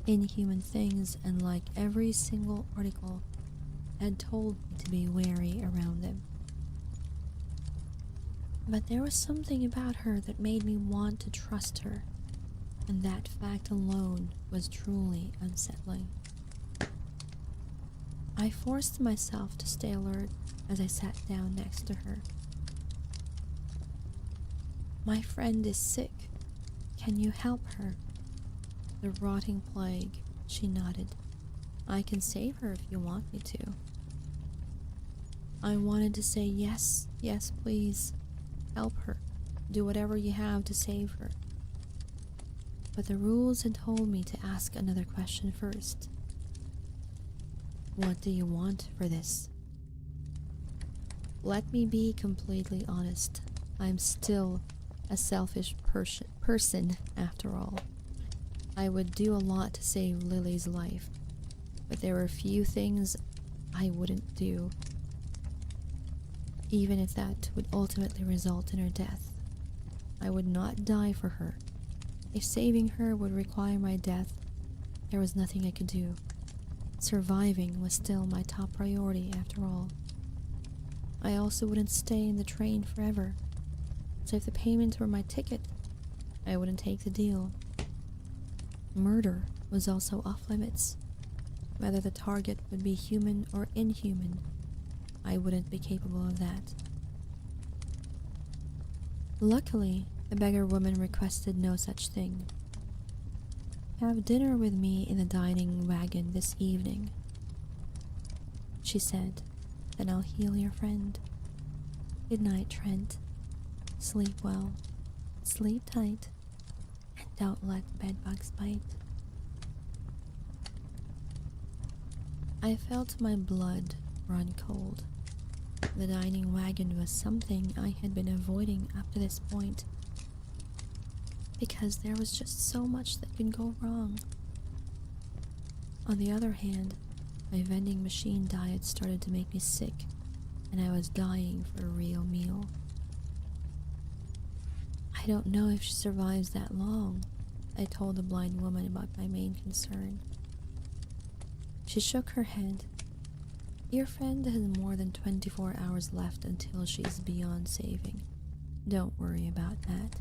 inhuman things, and like every single article had told me to be wary around them. But there was something about her that made me want to trust her, and that fact alone was truly unsettling. I forced myself to stay alert as I sat down next to her. "My friend is sick. Can you help her?" "The rotting plague," she nodded. "I can save her if you want me to." I wanted to say yes, yes please. Help her. Do whatever you have to save her. But the rules had told me to ask another question first. "What do you want for this?" Let me be completely honest. I'm still a selfish person after all. I would do a lot to save Lily's life, but there were a few things I wouldn't do, even if that would ultimately result in her death. I would not die for her. If saving her would require my death, there was nothing I could do. Surviving was still my top priority after all. I also wouldn't stay in the train forever, so if the payment were my ticket, I wouldn't take the deal. Murder was also off limits. Whether the target would be human or inhuman, I wouldn't be capable of that. Luckily, the beggar woman requested no such thing. "Have dinner with me in the dining wagon this evening," she said. "Then I'll heal your friend. Good night, Trent. Sleep well, sleep tight, and don't let the bedbugs bite." I felt my blood run cold. The dining wagon was something I had been avoiding up to this point, because there was just so much that could go wrong. On the other hand, my vending machine diet started to make me sick, and I was dying for a real meal. "I don't know if she survives that long," I told the blind woman about my main concern. She shook her head. "Your friend has more than 24 hours left until she's beyond saving. Don't worry about that."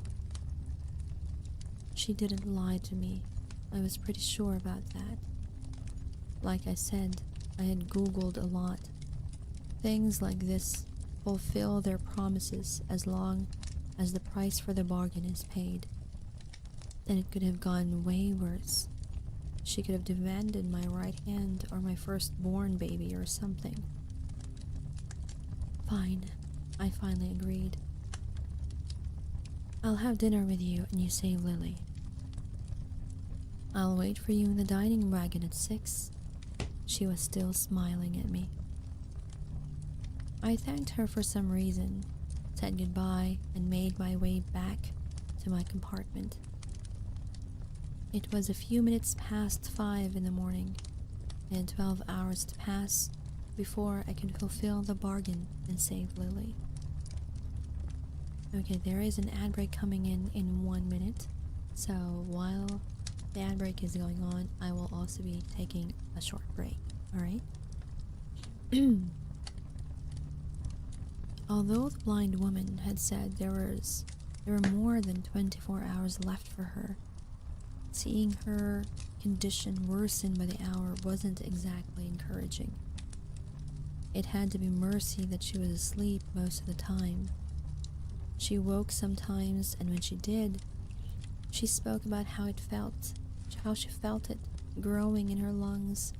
She didn't lie to me. I was pretty sure about that. Like I said, I had Googled a lot. Things like this fulfill their promises as long as the price for the bargain is paid. And it could have gone way worse. She could have demanded my right hand or my firstborn baby or something. "Fine," I finally agreed. "I'll have dinner with you and you save Lily. I'll wait for you in the dining wagon at 6. She was still smiling at me. I thanked her for some reason, said goodbye, and made my way back to my compartment. It was a few minutes past 5 in the morning, and 12 hours to pass before I could fulfill the bargain and save Lily. Okay, there is an ad break coming in 1 minute, so while the ad break is going on, I will also be taking a short break. Alright? Although the blind woman had said there were more than 24 hours left for her, seeing her condition worsen by the hour wasn't exactly encouraging. It had to be mercy that she was asleep most of the time. She woke sometimes, and when she did, she spoke about how she felt it growing in her lungs,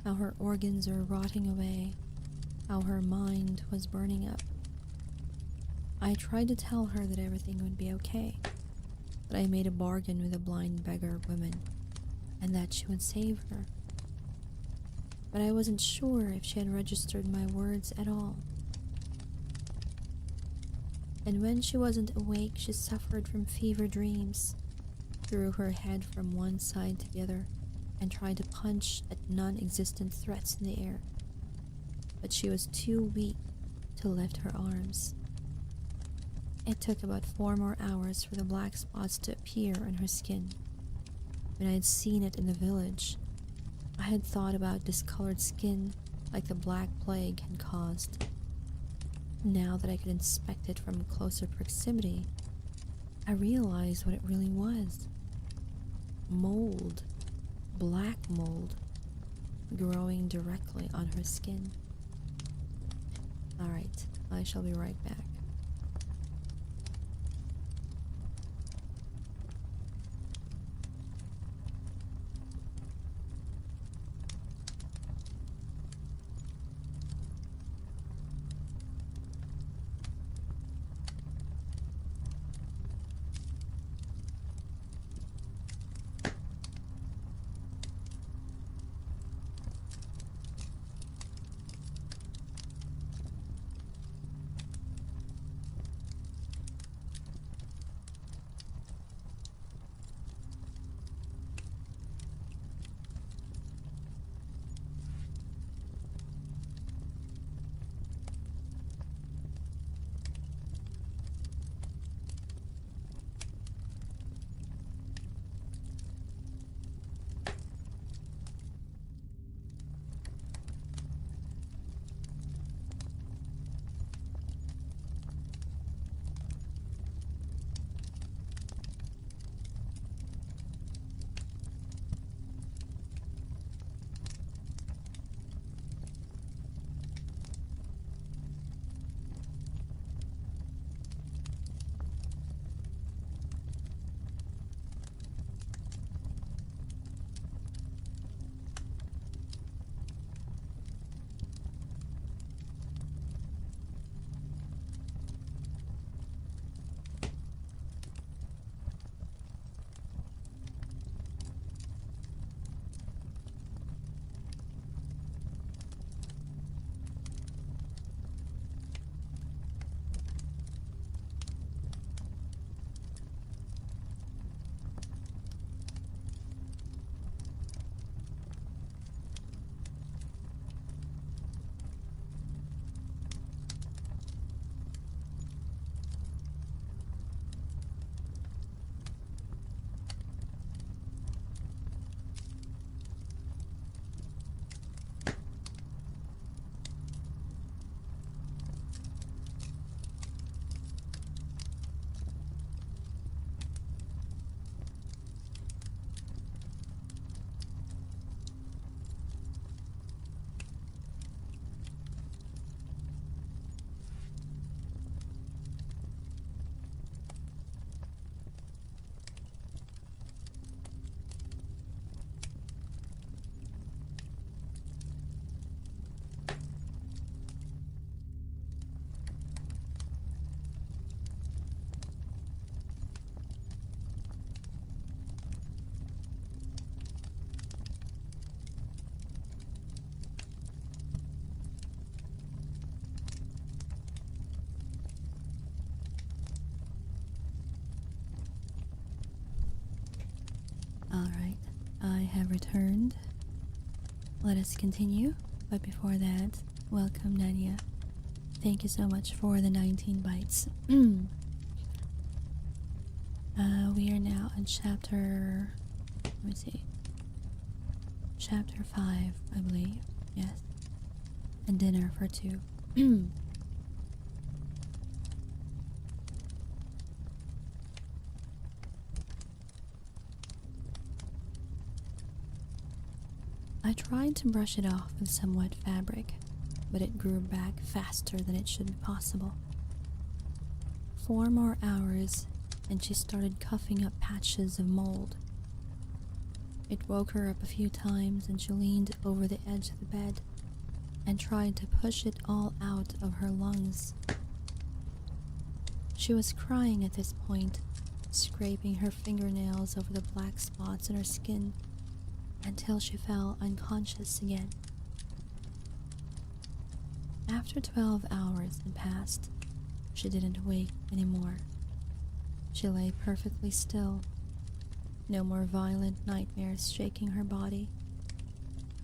how her organs were rotting away, how her mind was burning up. I tried to tell her that everything would be okay, that I made a bargain with a blind beggar woman, and that she would save her. But I wasn't sure if she had registered my words at all. And when she wasn't awake, she suffered from fever dreams, threw her head from one side to the other, and tried to punch at non-existent threats in the air. But she was too weak to lift her arms. It took about 4 more hours for the black spots to appear on her skin. When I had seen it in the village, I had thought about discolored skin like the Black Plague had caused. Now that I could inspect it from closer proximity, I realized what it really was. Mold. Black mold. Growing directly on her skin. Alright, I shall be right back. Alright, I have returned. Let us continue, but before that, welcome Nadia. Thank you so much for the 19 bites. We are now on chapter Let me see. Chapter 5, I believe. Yes. And dinner for two. I tried to brush it off with some wet fabric, but it grew back faster than it should be possible. 4 more hours, and she started coughing up patches of mold. It woke her up a few times, and she leaned over the edge of the bed and tried to push it all out of her lungs. She was crying at this point, scraping her fingernails over the black spots in her skin until she fell unconscious again. After 12 hours had passed, she didn't wake anymore. She lay perfectly still. No more violent nightmares shaking her body.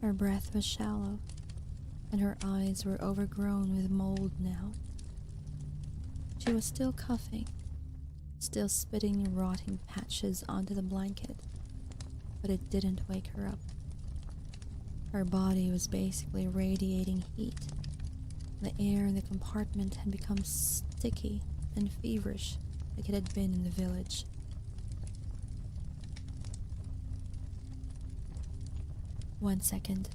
Her breath was shallow, and her eyes were overgrown with mold now. She was still coughing, still spitting rotting patches onto the blanket, but it didn't wake her up. Her body was basically radiating heat. The air in the compartment had become sticky and feverish like it had been in the village. One second.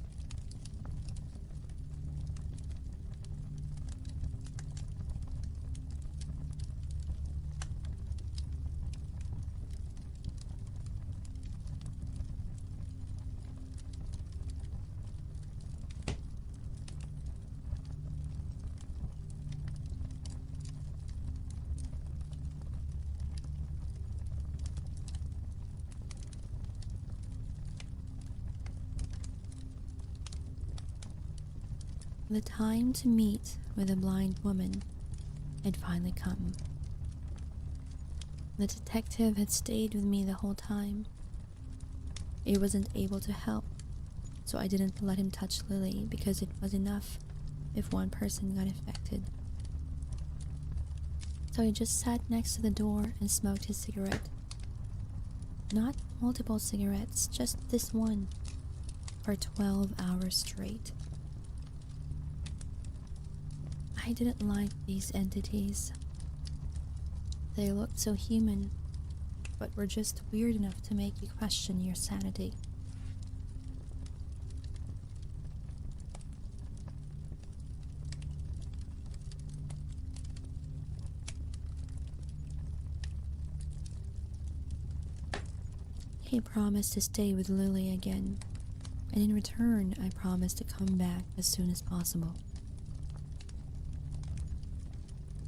The time to meet with the blind woman had finally come. The detective had stayed with me the whole time. He wasn't able to help, so I didn't let him touch Lily because it was enough if one person got affected. So he just sat next to the door and smoked his cigarette. Not multiple cigarettes, just this one, for 12 hours straight. I didn't like these entities. They looked so human, but were just weird enough to make you question your sanity. He promised to stay with Lily again, and in return I promised to come back as soon as possible.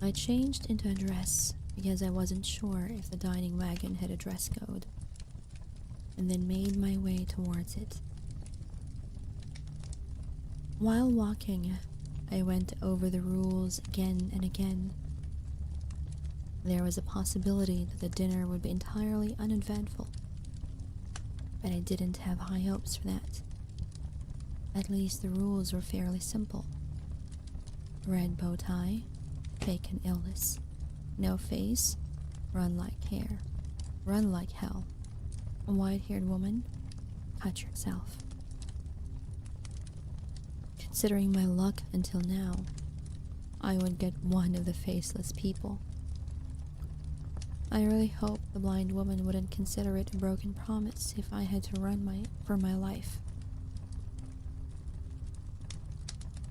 I changed into a dress because I wasn't sure if the dining wagon had a dress code, and then made my way towards it. While walking, I went over the rules again and again. There was a possibility that the dinner would be entirely uneventful, but I didn't have high hopes for that. At least the rules were fairly simple. Red bow tie, fake an illness. No face, run like hair. Run like hell. A white-haired woman, cut yourself. Considering my luck until now, I would get one of the faceless people. I really hoped the blind woman wouldn't consider it a broken promise if I had to run for my life.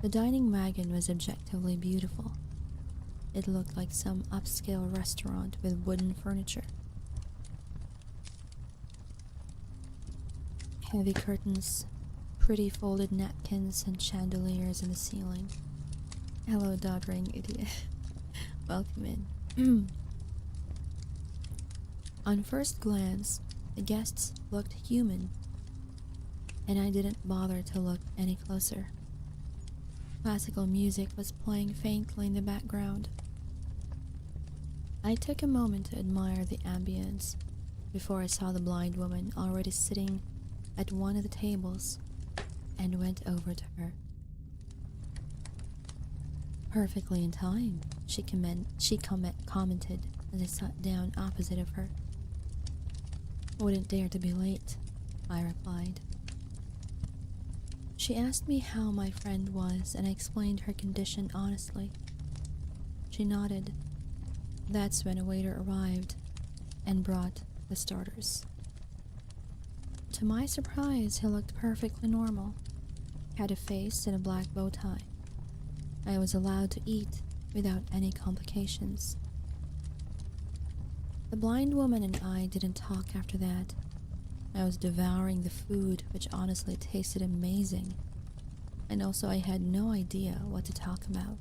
The dining wagon was objectively beautiful. It looked like some upscale restaurant with wooden furniture. Heavy curtains, pretty folded napkins, and chandeliers in the ceiling. Hello, doddering idiot. Welcome in. On first glance, the guests looked human, and I didn't bother to look any closer. Classical music was playing faintly in the background. I took a moment to admire the ambience before I saw the blind woman already sitting at one of the tables and went over to her. Perfectly in time, she commented as I sat down opposite of her. Wouldn't dare to be late. I replied. She asked me how my friend was, and I explained her condition honestly. She nodded. That's when a waiter arrived and brought the starters. To my surprise, he looked perfectly normal, had a face and a black bow tie. I was allowed to eat without any complications. The blind woman and I didn't talk after that. I was devouring the food, which honestly tasted amazing, and also I had no idea what to talk about.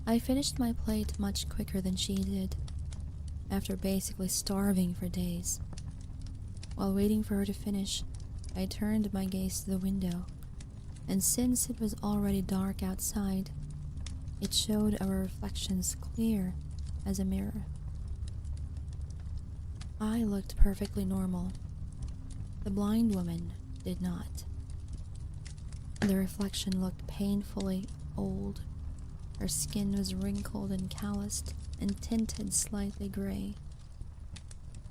I finished my plate much quicker than she did, after basically starving for days. While waiting for her to finish, I turned my gaze to the window, and since it was already dark outside, it showed our reflections clear as a mirror. I looked perfectly normal. The blind woman did not. The reflection looked painfully old. Her skin was wrinkled and calloused and tinted slightly gray.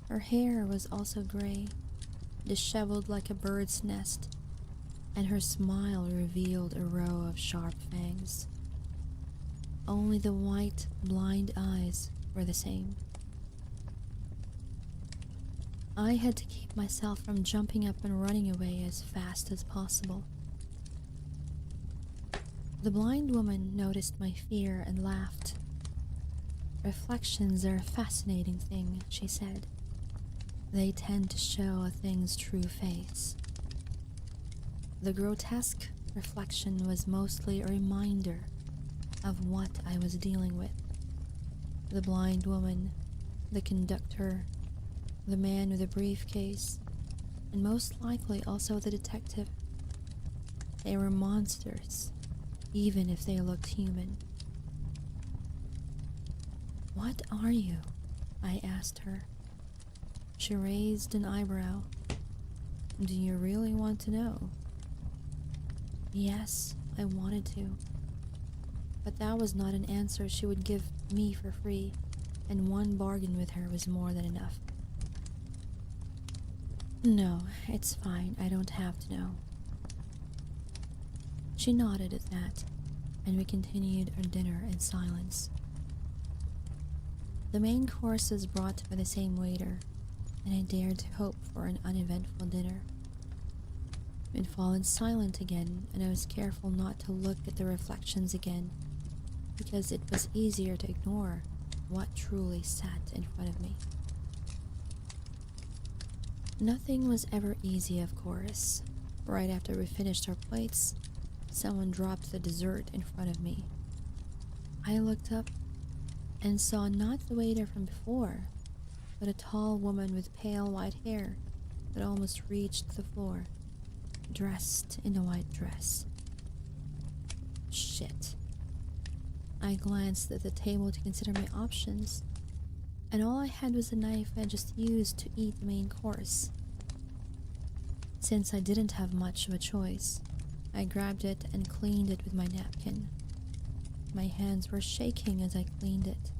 Her hair was also gray, disheveled like a bird's nest, and her smile revealed a row of sharp fangs. Only the white, blind eyes were the same. I had to keep myself from jumping up and running away as fast as possible. The blind woman noticed my fear and laughed. Reflections are a fascinating thing, she said. They tend to show a thing's true face. The grotesque reflection was mostly a reminder of what I was dealing with. The blind woman, the conductor, the man with a briefcase, and most likely also the detective. They were monsters, even if they looked human. "What are you?" I asked her. She raised an eyebrow. "Do you really want to know?" Yes, I wanted to. But that was not an answer she would give me for free, and one bargain with her was more than enough. "No, it's fine. I don't have to know." She nodded at that, and we continued our dinner in silence. The main course was brought by the same waiter, and I dared to hope for an uneventful dinner. We'd fallen silent again, and I was careful not to look at the reflections again, because it was easier to ignore what truly sat in front of me. Nothing was ever easy, of course. Right after we finished our plates, someone dropped the dessert in front of me. I looked up and saw not the waiter from before, but a tall woman with pale white hair that almost reached the floor, dressed in a white dress. Shit. I glanced at the table to consider my options, and all I had was a knife I just used to eat the main course. Since I didn't have much of a choice, I grabbed it and cleaned it with my napkin. My hands were shaking as I cleaned it.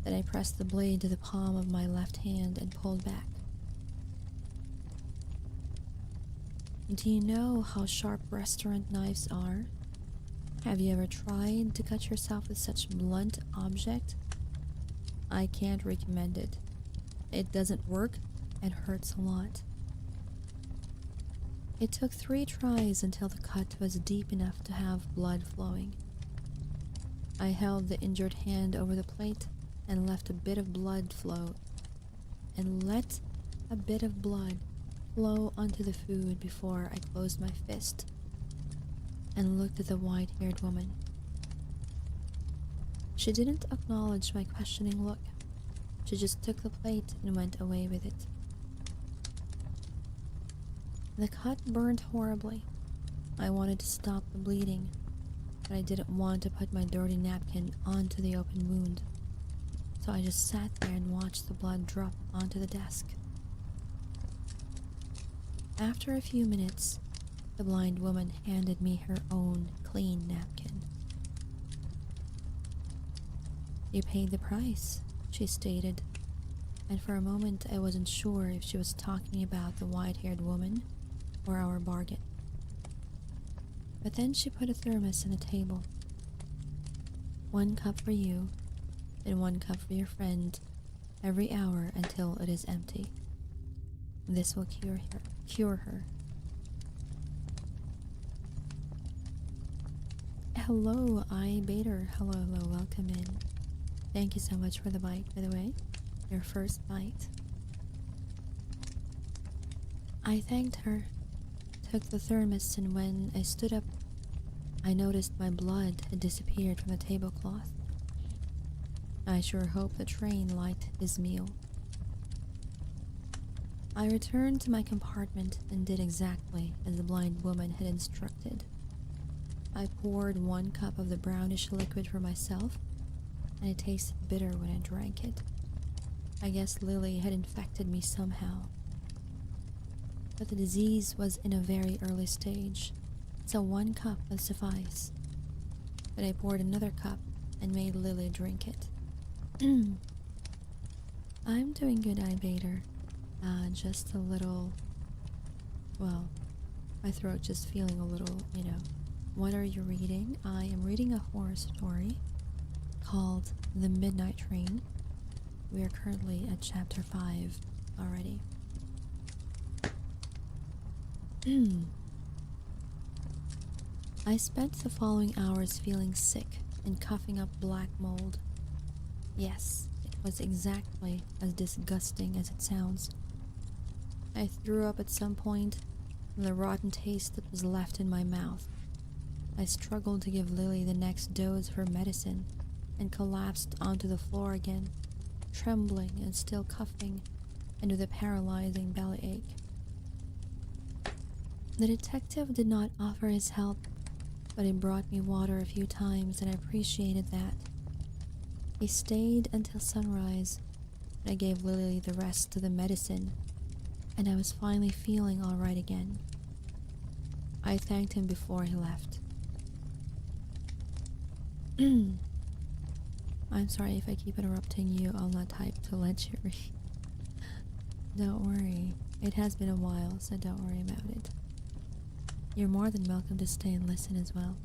Then I pressed the blade to the palm of my left hand and pulled back. Do you know how sharp restaurant knives are? Have you ever tried to cut yourself with such blunt object? I can't recommend it. It doesn't work and hurts a lot. It took 3 tries until the cut was deep enough to have blood flowing. I held the injured hand over the plate and let a bit of blood flow onto the food before I closed my fist and looked at the white-haired woman. She didn't acknowledge my questioning look. She just took the plate and went away with it. The cut burned horribly. I wanted to stop the bleeding, but I didn't want to put my dirty napkin onto the open wound, so I just sat there and watched the blood drop onto the desk. After a few minutes, the blind woman handed me her own clean napkin. "You paid the price," she stated, and for a moment I wasn't sure if she was talking about the white-haired woman or our bargain. But then she put a thermos on the table. 1 cup for you, and 1 cup for your friend, every hour until it is empty. This will cure her. Hello, Bader. Hello, welcome in. Thank you so much for the bite, by the way. Your first bite. I thanked her, took the thermos, and when I stood up, I noticed my blood had disappeared from the tablecloth. I sure hope the train liked his meal. I returned to my compartment and did exactly as the blind woman had instructed. I poured 1 cup of the brownish liquid for myself, and it tasted bitter when I drank it. I guess Lily had infected me somehow. But the disease was in a very early stage, so 1 cup would suffice. But I poured another cup and made Lily drink it. I'm doing good, Bader. Just a little... well, my throat just feeling a little, you know. What are you reading? I am reading a horror story called The Midnight Train. We are currently at chapter 5 already. I spent the following hours feeling sick and coughing up black mold. Yes, it was exactly as disgusting as it sounds. I threw up at some point from the rotten taste that was left in my mouth. I struggled to give Lily the next dose of her medicine and collapsed onto the floor again, trembling and still coughing and with a paralyzing bellyache. The detective did not offer his help, but he brought me water a few times and I appreciated that. He stayed until sunrise, and I gave Lily the rest of the medicine, and I was finally feeling alright again. I thanked him before he left. I'm sorry if I keep interrupting you. I'll not type to let you read. Don't worry. It has been a while, so don't worry about it. You're more than welcome to stay and listen as well.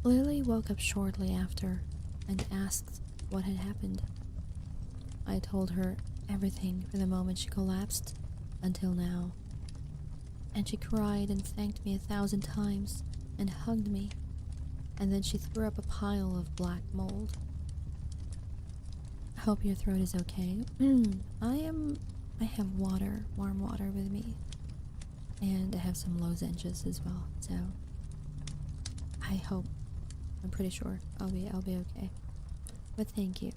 Lily woke up shortly after and asked what had happened. I told her everything from the moment she collapsed until now, and she cried and thanked me 1,000 times and hugged me, and then she threw up a pile of black mold. I hope your throat is okay. I have water, warm water with me, and I have some lozenges as well, so I'm pretty sure I'll be okay. But thank you.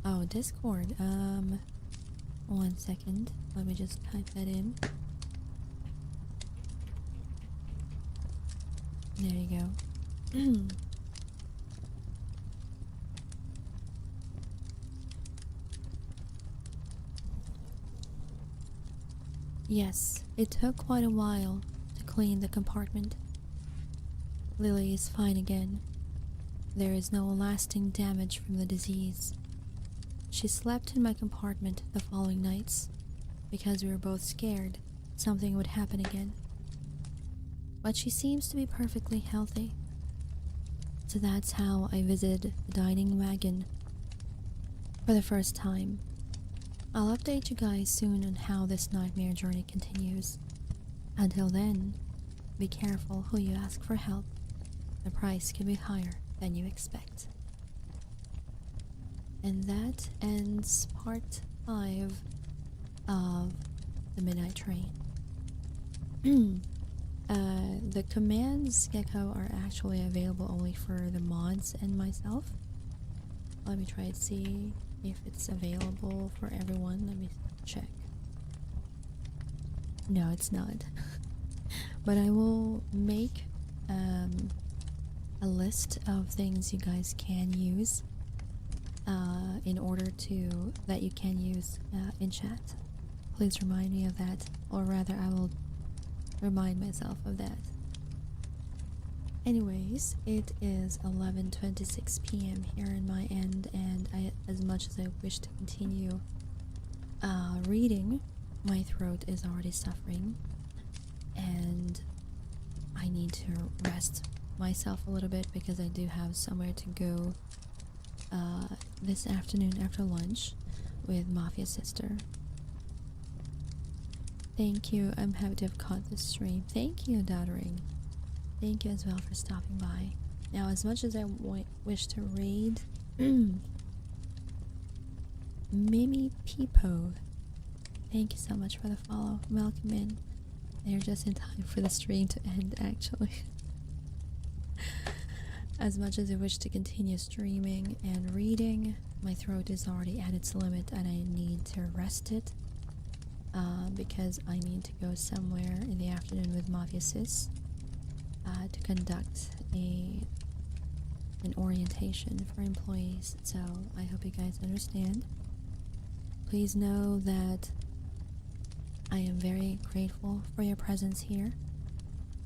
Oh, Discord. 1 second. Let me just type that in. There you go. Yes, it took quite a while to clean the compartment. Lily is fine again. There is no lasting damage from the disease. She slept in my compartment the following nights because we were both scared something would happen again. But she seems to be perfectly healthy. So that's how I visited the dining wagon for the first time. I'll update you guys soon on how this nightmare journey continues. Until then, be careful who you ask for help. The price can be higher than you expect. And that ends part 5 of The Midnight Train. The commands, Gecko, are actually available only for the mods and myself. Let me try to see if it's available for everyone. Let me check. No, it's not. But I will make a list of things you guys can use in order to that you can use in chat. Please remind me of that, or rather I will remind myself of that. Anyways, it is 11:26 p.m. here in my end, and as much as I wish to continue reading, my throat is already suffering, and I need to rest myself a little bit because I do have somewhere to go this afternoon after lunch with Mafia Sister. Thank you. I'm happy to have caught this stream. Thank you, Doddering. Thank you as well for stopping by. Now, as much as I wish to read, Mimi Peepo, thank you so much for the follow. Welcome in. They're just in time for the stream to end, actually. As much as I wish to continue streaming and reading, my throat is already at its limit and I need to rest it. Because I need to go somewhere in the afternoon with Mafia Sis to conduct an orientation for employees. So I hope you guys understand. Please know that I am very grateful for your presence here.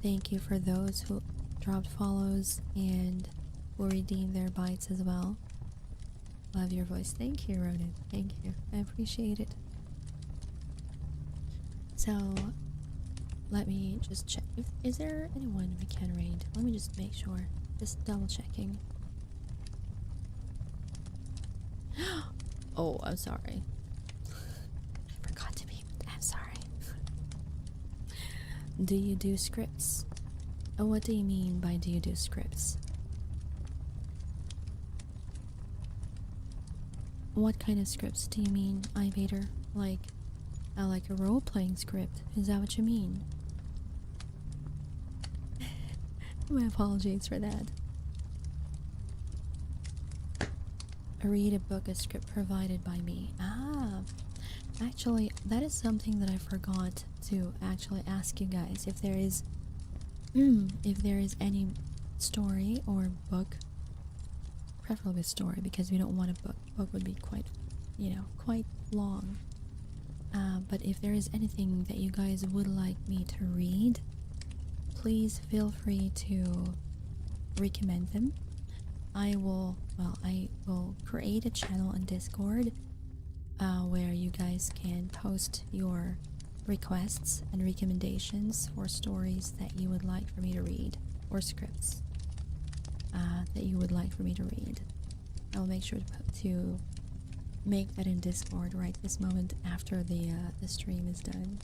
Thank you for those who dropped follows and will redeem their bites as well. Love your voice. Thank you, Ronan. Thank you. I appreciate it. So, let me just check. Is there anyone we can raid? Let me just make sure. Just double checking. Oh, I'm sorry. I forgot to be. I'm sorry. Do you do scripts? Oh, what do you mean by do you do scripts? What kind of scripts do you mean, iVader? Like a role-playing script. Is that what you mean? My apologies for that. Read a book, a script provided by me. Actually, that is something that I forgot to actually ask you guys. If there is any story or book, preferably story, because we don't want a book. Book would be quite long. But if there is anything that you guys would like me to read, please feel free to recommend them. I will create a channel on Discord where you guys can post your requests and recommendations for stories that you would like for me to read, or scripts that you would like for me to read. I will make sure to make that in Discord right this moment after the stream is done.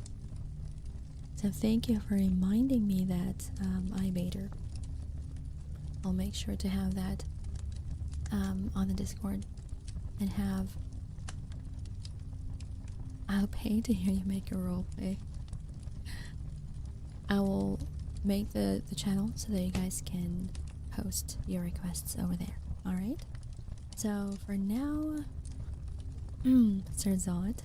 So thank you for reminding me that, iVader. I'll make sure to have that on the Discord and I'll pay to hear you make a roleplay. I will make the channel so that you guys can post your requests over there. Alright? So for now, Sir Zod,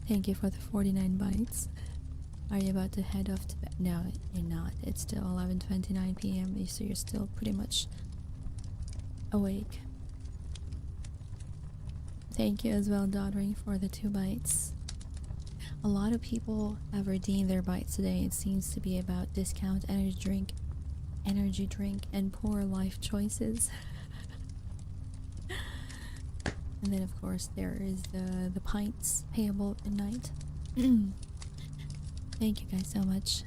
thank you for the 49 bites. Are you about to head off to bed? No, you're not. It's still 11:29 p.m. so you're still pretty much awake. Thank you as well, Doddering, for the 2 bites. A lot of people have redeemed their bites today. It seems to be about discount energy drink, and poor life choices. And then of course there is the pints payable at night. Thank you guys so much.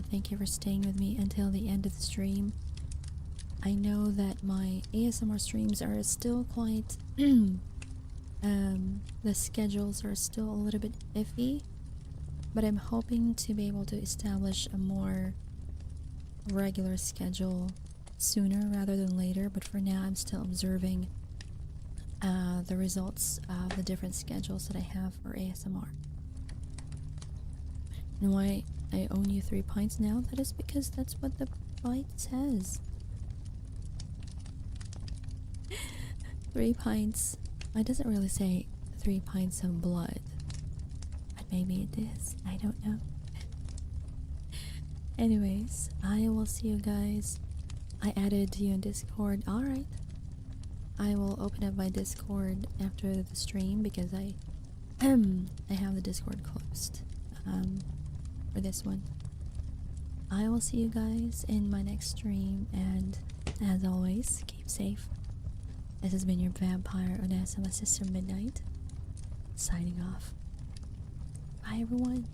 Thank you for staying with me until the end of the stream. I know that my ASMR streams are still quite the schedules are still a little bit iffy, but I'm hoping to be able to establish a more regular schedule sooner rather than later. But for now I'm still observing the results of the different schedules that I have for ASMR. And why I own you 3 pints now? That is because that's what the bite says. 3 pints. It doesn't really say 3 pints of blood, but maybe it is. I don't know. Anyways, I will see you guys. I added you in Discord. Alright. I will open up my Discord after the stream because I have the Discord closed for this one. I will see you guys in my next stream, and as always, keep safe. This has been your vampire Onesimus Sister Midnight, signing off. Bye everyone.